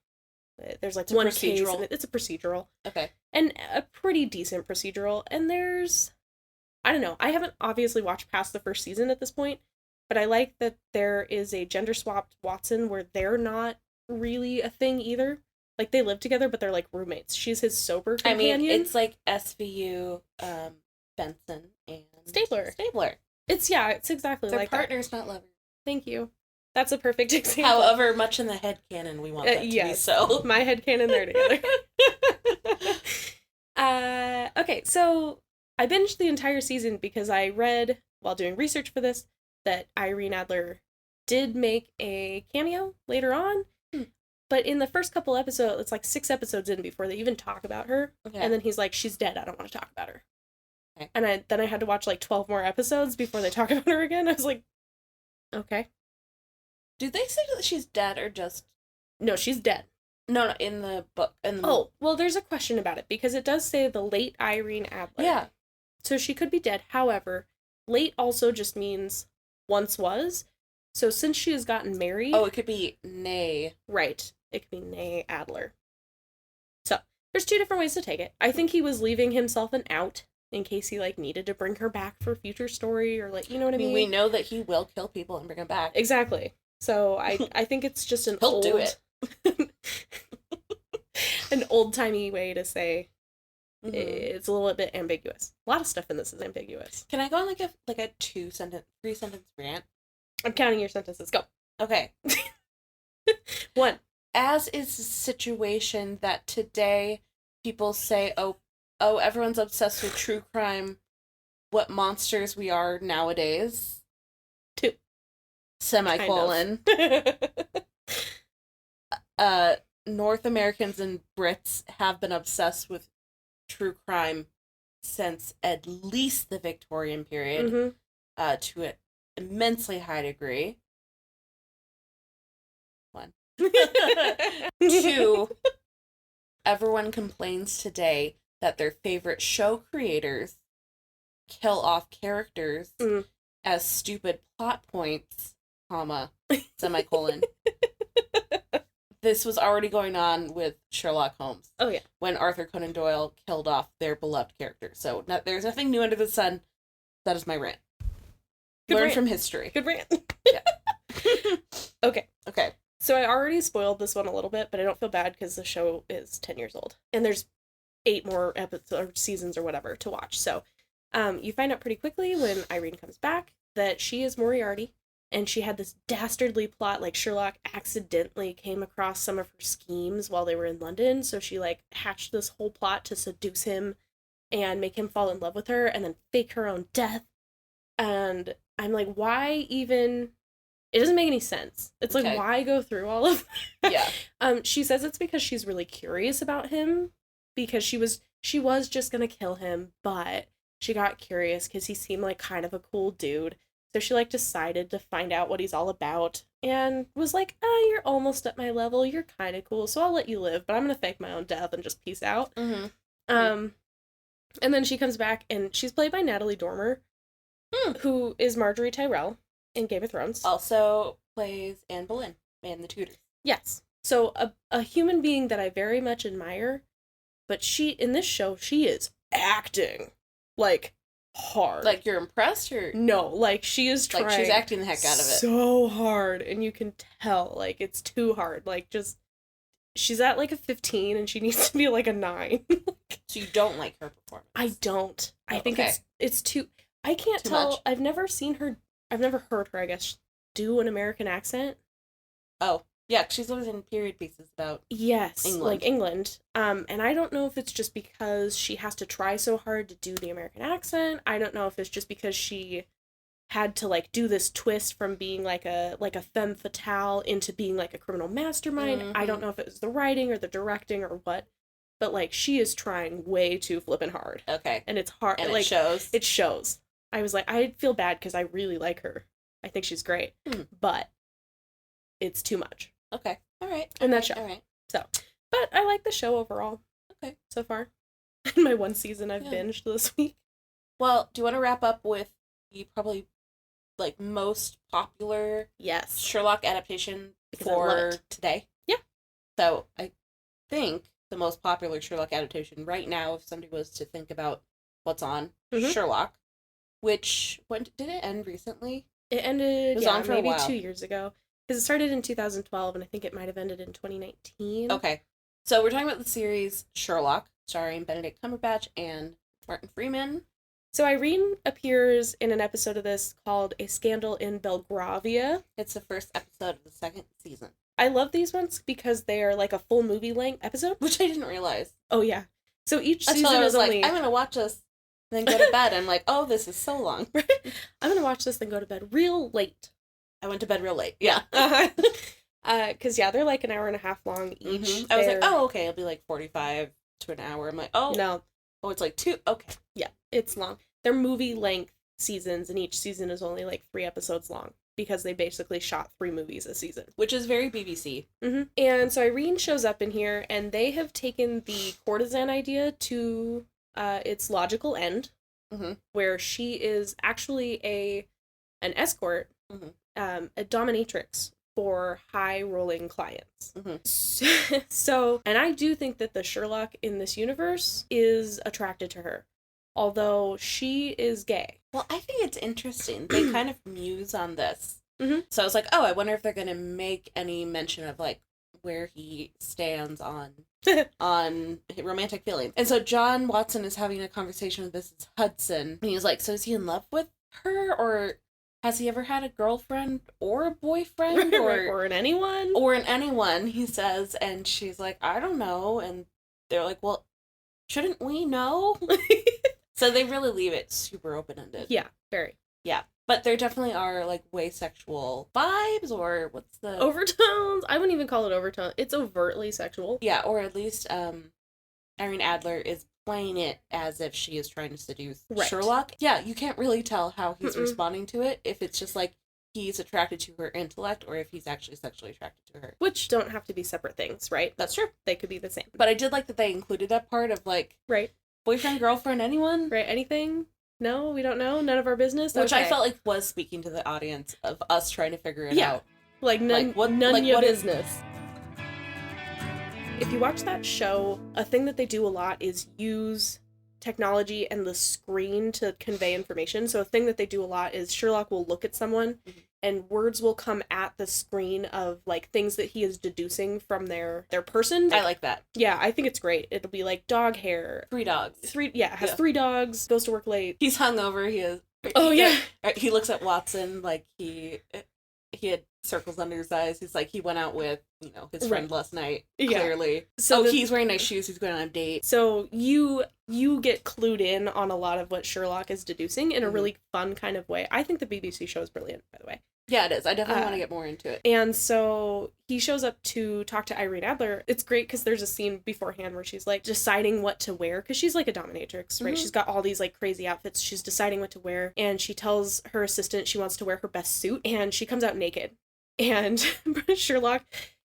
Speaker 3: there's like one case, and it's a procedural.
Speaker 2: Okay.
Speaker 3: And a pretty decent procedural. And I don't know, I haven't obviously watched past the first season at this point, but I like that there is a gender-swapped Watson where they're not really a thing either. Like, they live together, but they're, like, roommates. She's his sober companion.
Speaker 2: I mean, it's like SVU, Benson, and
Speaker 3: Stabler. It's exactly
Speaker 2: They're
Speaker 3: like
Speaker 2: partners, not lovers.
Speaker 3: Thank you. That's a perfect example.
Speaker 2: However much in the headcanon we want that to be, so.
Speaker 3: My headcanon, they're together. Okay, so I binged the entire season because I read, while doing research for this, that Irene Adler did make a cameo later on. But in the first couple episodes, it's like 6 episodes in before they even talk about her. Okay. And then he's like, she's dead, I don't want to talk about her. Okay. And then I had to watch like 12 more episodes before they talk about her again. I was like, okay.
Speaker 2: Do they say that she's dead or just...
Speaker 3: No, she's dead.
Speaker 2: No, in the book.
Speaker 3: Well, there's a question about it, because it does say the late Irene Adler.
Speaker 2: Yeah.
Speaker 3: So she could be dead. However, late also just means once was. So since she has gotten married...
Speaker 2: Oh, it could be Nay.
Speaker 3: Right. It could be Nay Adler. So, there's 2 different ways to take it. I think he was leaving himself an out in case he, like, needed to bring her back for a future story, or, like, you know what I mean?
Speaker 2: We know that he will kill people and bring them back.
Speaker 3: Exactly. So, I think it's just an
Speaker 2: He'll do it.
Speaker 3: an old-timey way to say it's a little bit ambiguous. A lot of stuff in this is ambiguous.
Speaker 2: Can I go on, like a 3-sentence rant?
Speaker 3: I'm counting your sentences. Go.
Speaker 2: Okay.
Speaker 3: 1.
Speaker 2: As is the situation that today people say, oh, everyone's obsessed with true crime, what monsters we are nowadays.
Speaker 3: 2.
Speaker 2: Semicolon. North Americans and Brits have been obsessed with true crime since at least the Victorian period, to an immensely high degree. 1. 2, everyone complains today that their favorite show creators kill off characters as stupid plot points, comma, semicolon. This was already going on with Sherlock Holmes.
Speaker 3: Oh, yeah.
Speaker 2: When Arthur Conan Doyle killed off their beloved character. So there's nothing new under the sun. That is my rant.
Speaker 3: Good
Speaker 2: Learn
Speaker 3: rant.
Speaker 2: from history.
Speaker 3: Good rant.
Speaker 2: Yeah.
Speaker 3: Okay.
Speaker 2: Okay.
Speaker 3: So I already spoiled this one a little bit, but I don't feel bad because the show is 10 years old. And there's 8 more episodes or seasons or whatever to watch. So you find out pretty quickly when Irene comes back that she is Moriarty. And she had this dastardly plot, like Sherlock accidentally came across some of her schemes while they were in London. So she like hatched this whole plot to seduce him and make him fall in love with her and then fake her own death. And I'm like, why even... It doesn't make any sense. It's like, why go through all of that?
Speaker 2: Yeah.
Speaker 3: She says it's because she's really curious about him because she was just gonna kill him, but she got curious because he seemed like kind of a cool dude. So she like decided to find out what he's all about and was like, oh, you're almost at my level. You're kind of cool. So I'll let you live, but I'm going to fake my own death and just peace out.
Speaker 2: Mm-hmm.
Speaker 3: And then she comes back and she's played by Natalie Dormer, who is Marjorie Tyrell in Game of Thrones.
Speaker 2: Also plays Anne Boleyn in The Tudors.
Speaker 3: Yes. So a human being that I very much admire, but in this show, she is acting like hard.
Speaker 2: Like, you're impressed, or
Speaker 3: no, like she is trying,
Speaker 2: like she's acting the heck out of it
Speaker 3: so hard, and you can tell like it's too hard. Like, just she's at like a 15 and she needs to be like a 9.
Speaker 2: So you don't like her performance?
Speaker 3: I don't. I think
Speaker 2: okay.
Speaker 3: it's too... I can't
Speaker 2: too
Speaker 3: tell.
Speaker 2: much?
Speaker 3: I've never heard her, I guess, do an American accent.
Speaker 2: Oh, yeah, she's always in period pieces about
Speaker 3: England. Like England. And I don't know if it's just because she has to try so hard to do the American accent. I don't know if it's just because she had to like do this twist from being like a femme fatale into being like a criminal mastermind.
Speaker 2: Mm-hmm.
Speaker 3: I don't know if it was the writing or the directing or what, but like she is trying way too flippin' hard.
Speaker 2: Okay.
Speaker 3: And it's hard.
Speaker 2: And
Speaker 3: like,
Speaker 2: it shows.
Speaker 3: It shows. I was like, I feel bad because I really like her. I think she's great, but it's too much.
Speaker 2: Okay. All right.
Speaker 3: In that show.
Speaker 2: All right.
Speaker 3: So, but I like the show overall.
Speaker 2: Okay.
Speaker 3: So far. My 1 season I've binged this week.
Speaker 2: Well, do you want to wrap up with the probably like most popular Sherlock adaptation for today? Yeah. So I think the most popular Sherlock adaptation right now, if somebody was to think about what's on Sherlock, which when did it end recently?
Speaker 3: It ended.
Speaker 2: It was on for
Speaker 3: maybe
Speaker 2: a while.
Speaker 3: 2 years ago. Because it started in 2012, and I think it might have ended in 2019.
Speaker 2: Okay. So we're talking about the series Sherlock, starring Benedict Cumberbatch and Martin Freeman.
Speaker 3: So Irene appears in an episode of this called A Scandal in Belgravia.
Speaker 2: It's the first episode of the 2nd season.
Speaker 3: I love these ones because they are like a full movie-length episode.
Speaker 2: Which I didn't realize.
Speaker 3: Oh, yeah. So each
Speaker 2: Until
Speaker 3: season
Speaker 2: I was
Speaker 3: is only...
Speaker 2: like, I'm going to watch this, then go to bed. I'm like, oh, this is so long.
Speaker 3: I'm going to watch this, then go to bed real late.
Speaker 2: I went to bed real late. Yeah.
Speaker 3: Because, they're like an hour and a half long each.
Speaker 2: Mm-hmm. I was like, oh, okay, it'll be like 45 to an hour. I'm like, oh.
Speaker 3: No.
Speaker 2: Oh, it's like 2? Okay.
Speaker 3: Yeah, it's long. They're movie-length seasons, and each season is only like 3 episodes long because they basically shot 3 movies a season.
Speaker 2: Which is very BBC.
Speaker 3: Mm-hmm. And so Irene shows up in here, and they have taken the courtesan idea to its logical end, where she is actually an escort, a dominatrix for high-rolling clients. So, and I do think that the Sherlock in this universe is attracted to her, although she is gay.
Speaker 2: Well, I think it's interesting. They kind of muse on this. So I was like, oh, I wonder if they're going to make any mention of, like, where he stands on romantic feelings. And so John Watson is having a conversation with Mrs. Hudson, and he's like, so is he in love with her, or has he ever had a girlfriend or a boyfriend
Speaker 3: or an anyone?
Speaker 2: Or an anyone, he says, and she's like, I don't know. And they're like, well, shouldn't we know? So they really leave it super open-ended.
Speaker 3: Yeah, very.
Speaker 2: Yeah. But there definitely are, like, way sexual vibes, or what's the...
Speaker 3: Overtones? I wouldn't even call it overtone. It's overtly sexual.
Speaker 2: Yeah, or at least Irene Adler is playing it as if she is trying to seduce Sherlock. Yeah, you can't really tell how he's responding to it, if it's just, like, he's attracted to her intellect, or if he's actually sexually attracted to her.
Speaker 3: Which don't have to be separate things, right?
Speaker 2: That's true.
Speaker 3: They could be the same.
Speaker 2: But I did like that they included that part of, like...
Speaker 3: Right.
Speaker 2: Boyfriend, girlfriend, anyone?
Speaker 3: Right, anything? No, we don't know. None of our business.
Speaker 2: Which
Speaker 3: okay.
Speaker 2: I felt like was speaking to the audience of us trying to figure it out.
Speaker 3: Like none,
Speaker 2: like, what,
Speaker 3: none
Speaker 2: like,
Speaker 3: your
Speaker 2: what
Speaker 3: business. If you watch that show, a thing that they do a lot is use technology and the screen to convey information. So a thing that they do a lot is Sherlock will look at someone and words will come at the screen of like things that he is deducing from their person.
Speaker 2: I like that.
Speaker 3: Yeah, I think it's great. It'll be like dog hair.
Speaker 2: 3 dogs.
Speaker 3: It has 3 dogs, goes to work late.
Speaker 2: He's hungover, he is.
Speaker 3: Oh, yeah.
Speaker 2: He looks at Watson like he had circles under his eyes. He's like, he went out with, his friend last night, clearly.
Speaker 3: So
Speaker 2: he's wearing nice shoes, he's going on a date.
Speaker 3: So you get clued in on a lot of what Sherlock is deducing in a really fun kind of way. I think the BBC show is brilliant, by the way.
Speaker 2: Yeah, it is. I definitely want to get more into it.
Speaker 3: And so he shows up to talk to Irene Adler. It's great because there's a scene beforehand where she's like deciding what to wear because she's like a dominatrix, right? She's got all these like crazy outfits. She's deciding what to wear, and she tells her assistant she wants to wear her best suit, and she comes out naked. And Sherlock,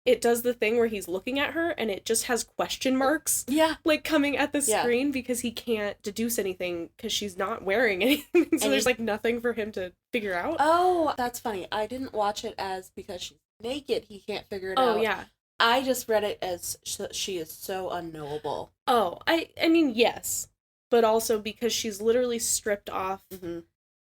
Speaker 3: it does the thing where he's looking at her and it just has question marks like coming at the screen because he can't deduce anything because she's not wearing anything. So there's like nothing for him to figure out.
Speaker 2: Oh, that's funny. I didn't watch it as because she's naked he can't figure it out.
Speaker 3: Oh, yeah.
Speaker 2: I just read it as she is so unknowable.
Speaker 3: Oh, I mean, yes. But also because she's literally stripped off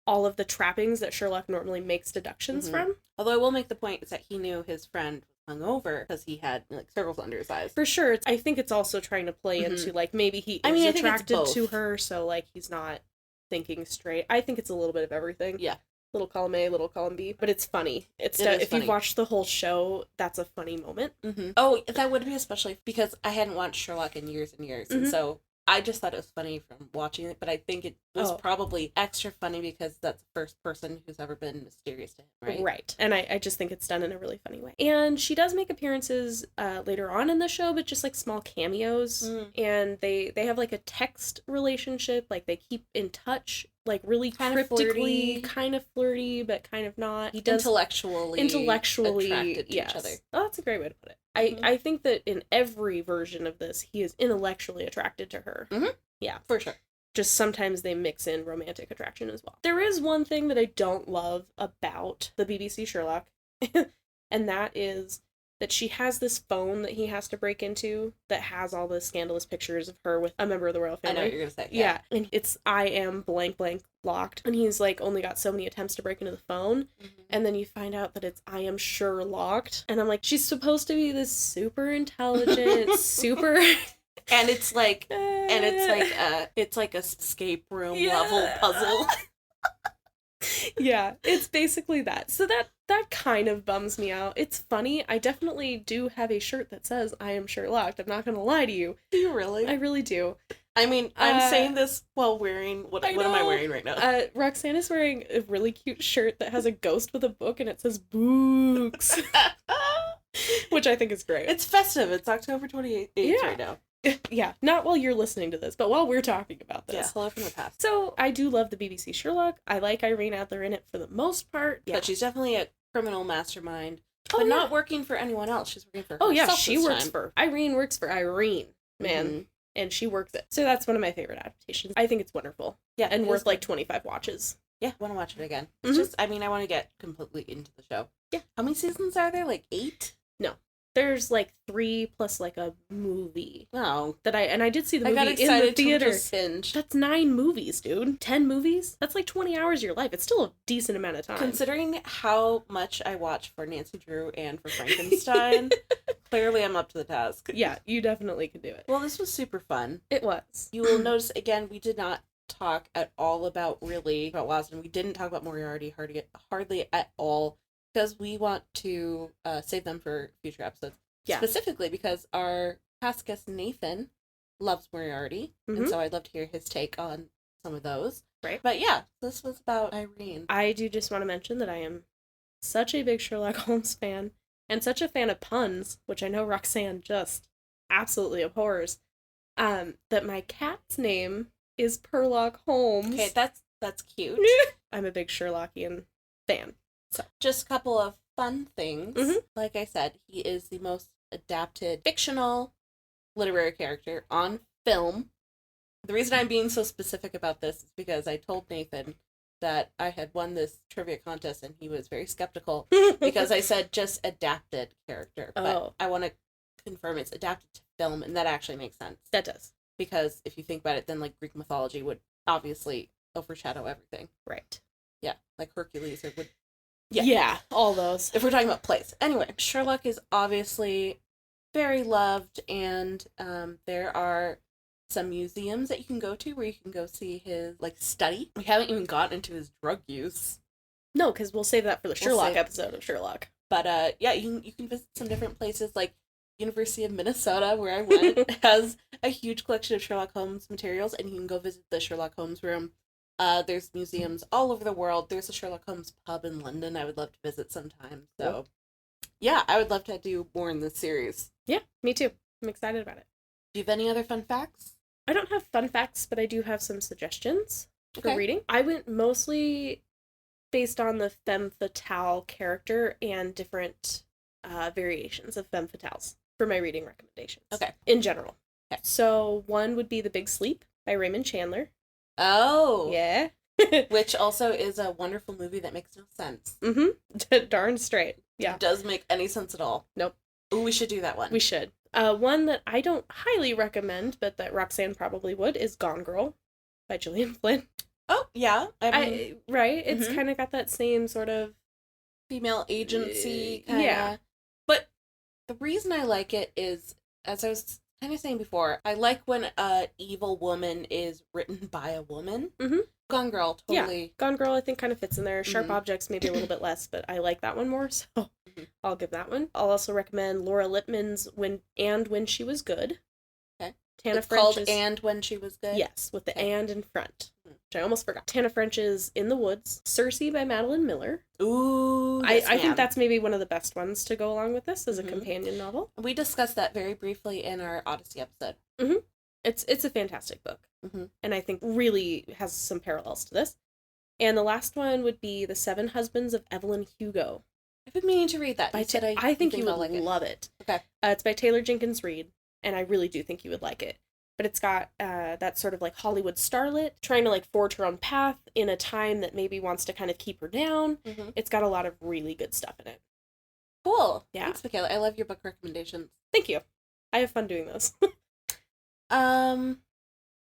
Speaker 3: all of the trappings that Sherlock normally makes deductions from.
Speaker 2: Although I will make the point is that he knew his friend was hungover because he had like circles under his eyes.
Speaker 3: For sure. I think it's also trying to play into like maybe he is attracted to her, so like he's not thinking straight. I think it's a little bit of everything.
Speaker 2: Yeah.
Speaker 3: Little column A, little column B, but it's funny. If you've watched the whole show, that's a funny moment.
Speaker 2: Oh, that would be especially because I hadn't watched Sherlock in years and years, and so I just thought it was funny from watching it, but I think it was probably extra funny because that's the first person who's ever been mysterious to him, right?
Speaker 3: Right. And I just think it's done in a really funny way. And she does make appearances later on in the show, but just like small cameos. And they have like a text relationship, like they keep in touch, like really kind cryptically, kind of flirty, but kind of not. He does intellectually
Speaker 2: attracted to each other.
Speaker 3: Oh, that's a great way to put it. I think that in every version of this, he is intellectually attracted to her. Yeah.
Speaker 2: For sure.
Speaker 3: Just sometimes they mix in romantic attraction as well. There is one thing that I don't love about the BBC Sherlock, and that is that she has this phone that he has to break into that has all the scandalous pictures of her with a member of the royal family.
Speaker 2: I know what you're going to say.
Speaker 3: Yeah. And it's I am blank blank locked. And he's like only got so many attempts to break into the phone. And then you find out that it's I am sure locked. And I'm like, she's supposed to be this super intelligent, super...
Speaker 2: And it's like it's like a escape room level puzzle.
Speaker 3: Yeah, it's basically that. So that kind of bums me out. It's funny. I definitely do have a shirt that says I am Sherlock. I'm not gonna lie to you.
Speaker 2: Do you really?
Speaker 3: I really do.
Speaker 2: I mean, I'm saying this while wearing what am I wearing right now?
Speaker 3: Roxanne is wearing a really cute shirt that has a ghost with a book and it says books. Which I think is great.
Speaker 2: It's festive. It's October 28th right now.
Speaker 3: Yeah, not while you're listening to this, but while we're talking about this.
Speaker 2: Yeah, hello from the past.
Speaker 3: So, I do love the BBC Sherlock. I like Irene Adler in it for the most part.
Speaker 2: Yeah. But she's definitely a criminal mastermind. But not working for anyone else. She's working for herself.
Speaker 3: Oh, yeah, she works for... Irene works for Irene, man. And she works it. So that's one of my favorite adaptations. I think it's wonderful. Yeah. And worth like 25 watches.
Speaker 2: Yeah, I want to watch it again. It's just, I mean, I want to get completely into the show. Yeah. How many seasons are there? Like 8?
Speaker 3: No. There's like 3 plus like a movie.
Speaker 2: Oh.
Speaker 3: I did see the movie
Speaker 2: in the
Speaker 3: theater.
Speaker 2: Binge.
Speaker 3: That's 9 movies, dude. 10 movies? That's like 20 hours of your life. It's still a decent amount of time.
Speaker 2: Considering how much I watch for Nancy Drew and for Frankenstein, clearly I'm up to the task.
Speaker 3: Yeah, you definitely could do it.
Speaker 2: Well, this was super fun.
Speaker 3: It was.
Speaker 2: You will notice, again, we did not talk at all about Watson. We didn't talk about Moriarty hardly at all because we want to save them for future episodes. Yeah. Specifically because our past guest Nathan loves Moriarty, and so I'd love to hear his take on some of those.
Speaker 3: Right.
Speaker 2: But yeah, this was about Irene.
Speaker 3: I do just want to mention that I am such a big Sherlock Holmes fan, and such a fan of puns, which I know Roxanne just absolutely abhors, that my cat's name is Sherlock Holmes.
Speaker 2: Okay, that's cute.
Speaker 3: I'm a big Sherlockian fan. So
Speaker 2: just a couple of fun things. Like I said, he is the most adapted fictional literary character on film. The reason I'm being so specific about this is because I told Nathan that I had won this trivia contest and he was very skeptical because I said just adapted character. But I want to confirm it's adapted to film, and that actually makes sense.
Speaker 3: That does.
Speaker 2: Because if you think about it, then like Greek mythology would obviously overshadow everything.
Speaker 3: Right.
Speaker 2: Yeah, like Hercules or would.
Speaker 3: Yeah, all those.
Speaker 2: If we're talking about plays. Anyway, Sherlock is obviously very loved, and there are some museums that you can go to where you can go see his study. We haven't even gotten into his drug use.
Speaker 3: No, because we'll save that for the Sherlock episode of Sherlock.
Speaker 2: But yeah, you can visit some different places, like University of Minnesota, where I went, has a huge collection of Sherlock Holmes materials, and you can go visit the Sherlock Holmes room. There's museums all over the world. There's a Sherlock Holmes pub in London I would love to visit sometime. So, yeah, I would love to do more in this series.
Speaker 3: Yeah, me too. I'm excited about it.
Speaker 2: Do you have any other fun facts?
Speaker 3: I don't have fun facts, but I do have some suggestions for reading. I went mostly based on the femme fatale character and different variations of femme fatales for my reading recommendations.
Speaker 2: Okay.
Speaker 3: In general.
Speaker 2: Okay.
Speaker 3: So one would be The Big Sleep by Raymond Chandler.
Speaker 2: Oh.
Speaker 3: Yeah.
Speaker 2: Which also is a wonderful movie that makes no sense.
Speaker 3: Darn straight. Yeah.
Speaker 2: It doesn't make any sense at all.
Speaker 3: Nope.
Speaker 2: Ooh, we should do that one.
Speaker 3: We should. One that I don't highly recommend, but that Roxanne probably would, is Gone Girl by Gillian Flynn.
Speaker 2: Oh, yeah.
Speaker 3: Right? It's kind of got that same sort of
Speaker 2: female agency kind of.
Speaker 3: Yeah.
Speaker 2: But the reason I like it is, as I was kind of saying before, I like when a evil woman is written by a woman. Gone Girl, totally.
Speaker 3: Yeah. Gone Girl, I think, kind of fits in there. Sharp Objects, maybe a little bit less, but I like that one more, so I'll give that one. I'll also recommend Laura Lippman's When She Was Good.
Speaker 2: Okay.
Speaker 3: Tana
Speaker 2: it's
Speaker 3: French's...
Speaker 2: called And When She Was Good?
Speaker 3: Yes, with the and in front, which I almost forgot. Tana French's In the Woods. Circe by Madeline Miller.
Speaker 2: Ooh,
Speaker 3: I think that's maybe one of the best ones to go along with this as a companion novel.
Speaker 2: We discussed that very briefly in our Odyssey episode.
Speaker 3: It's a fantastic book, and I think really has some parallels to this. And the last one would be The Seven Husbands of Evelyn Hugo.
Speaker 2: I've been meaning to read that.
Speaker 3: I think you would love it.
Speaker 2: Okay.
Speaker 3: It's by Taylor Jenkins Reid, and I really do think you would like it. But it's got that sort of Hollywood starlet trying to forge her own path in a time that maybe wants to kind of keep her down. It's got a lot of really good stuff in it.
Speaker 2: Cool.
Speaker 3: Yeah.
Speaker 2: Thanks, Mikayla. I love your book recommendations.
Speaker 3: Thank you. I have fun doing those.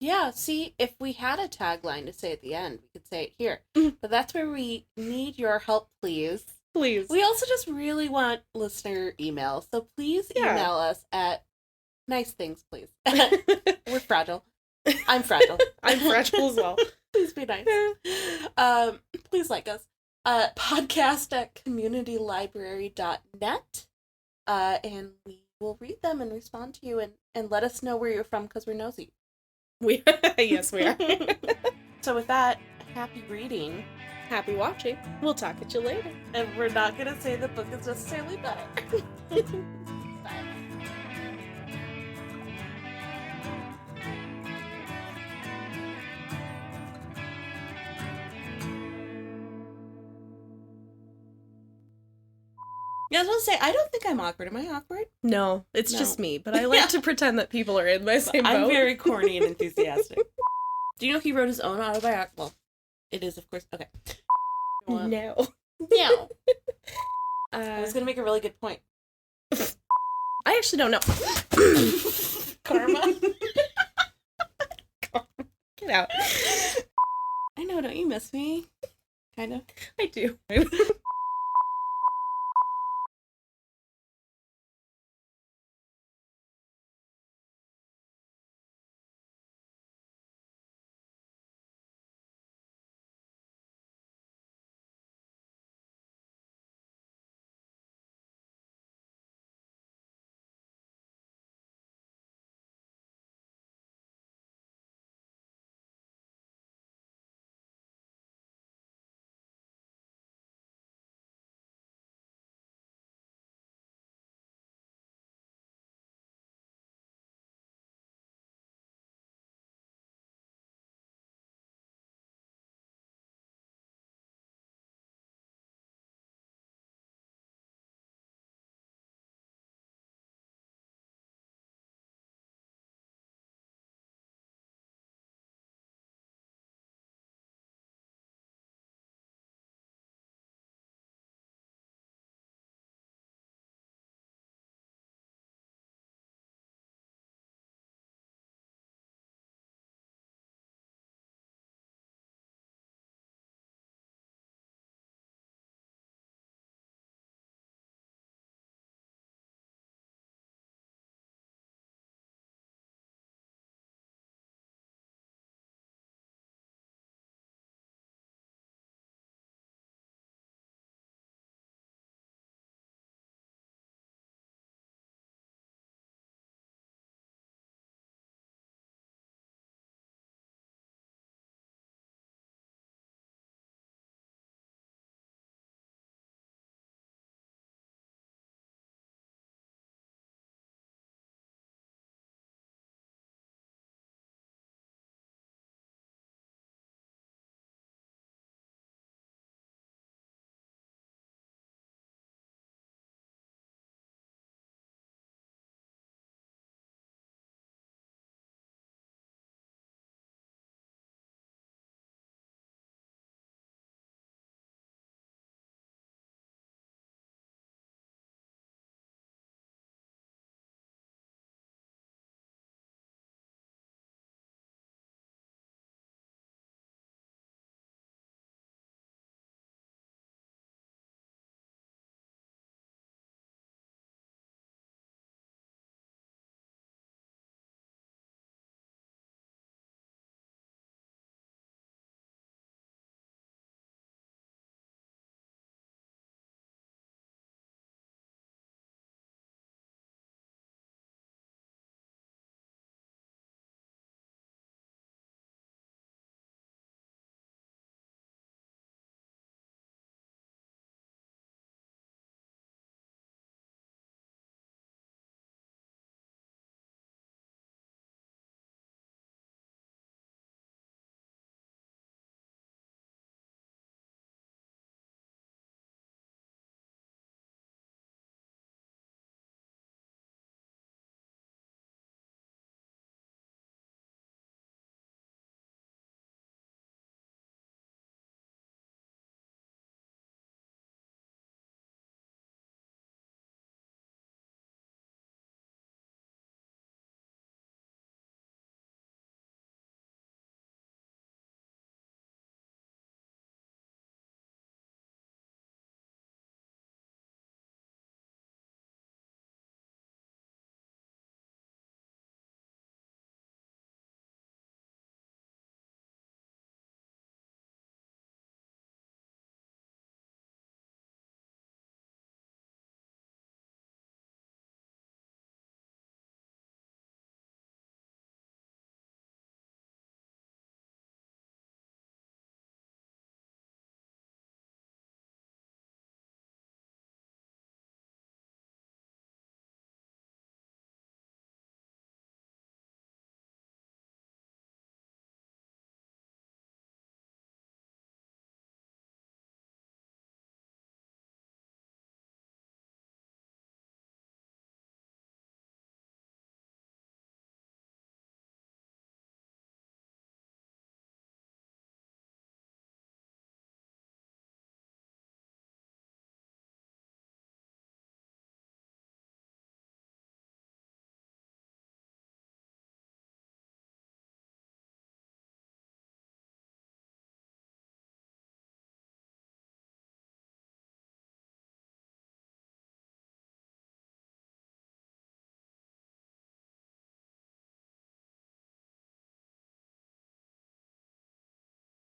Speaker 2: Yeah, see, if we had a tagline to say at the end, we could say it here. But that's where we need your help, please.
Speaker 3: Please.
Speaker 2: We also just really want listener email, so please email us at nice things, please. We're fragile. I'm fragile.
Speaker 3: I'm fragile as well.
Speaker 2: Please be nice. Please like us. podcast@communitylibrary.net. And we will read them and respond to you and let us know where you're from because we're nosy.
Speaker 3: Yes, we are.
Speaker 2: So with that, happy reading.
Speaker 3: Happy watching. We'll talk at you later.
Speaker 2: And we're not going to say the book is necessarily better. Bye. Yeah, I was going to say, I don't think I'm awkward. Am I awkward?
Speaker 3: No, it's just me, but I like to pretend that people are in my same boat.
Speaker 2: I'm very corny and enthusiastic. Do you know he wrote his own autobiography? Well, it is, of course. Okay.
Speaker 3: No.
Speaker 2: No. I was going to make a really good point.
Speaker 3: I actually don't know.
Speaker 2: Karma.
Speaker 3: Get out.
Speaker 2: I know, don't you miss me? Kind of.
Speaker 3: I do.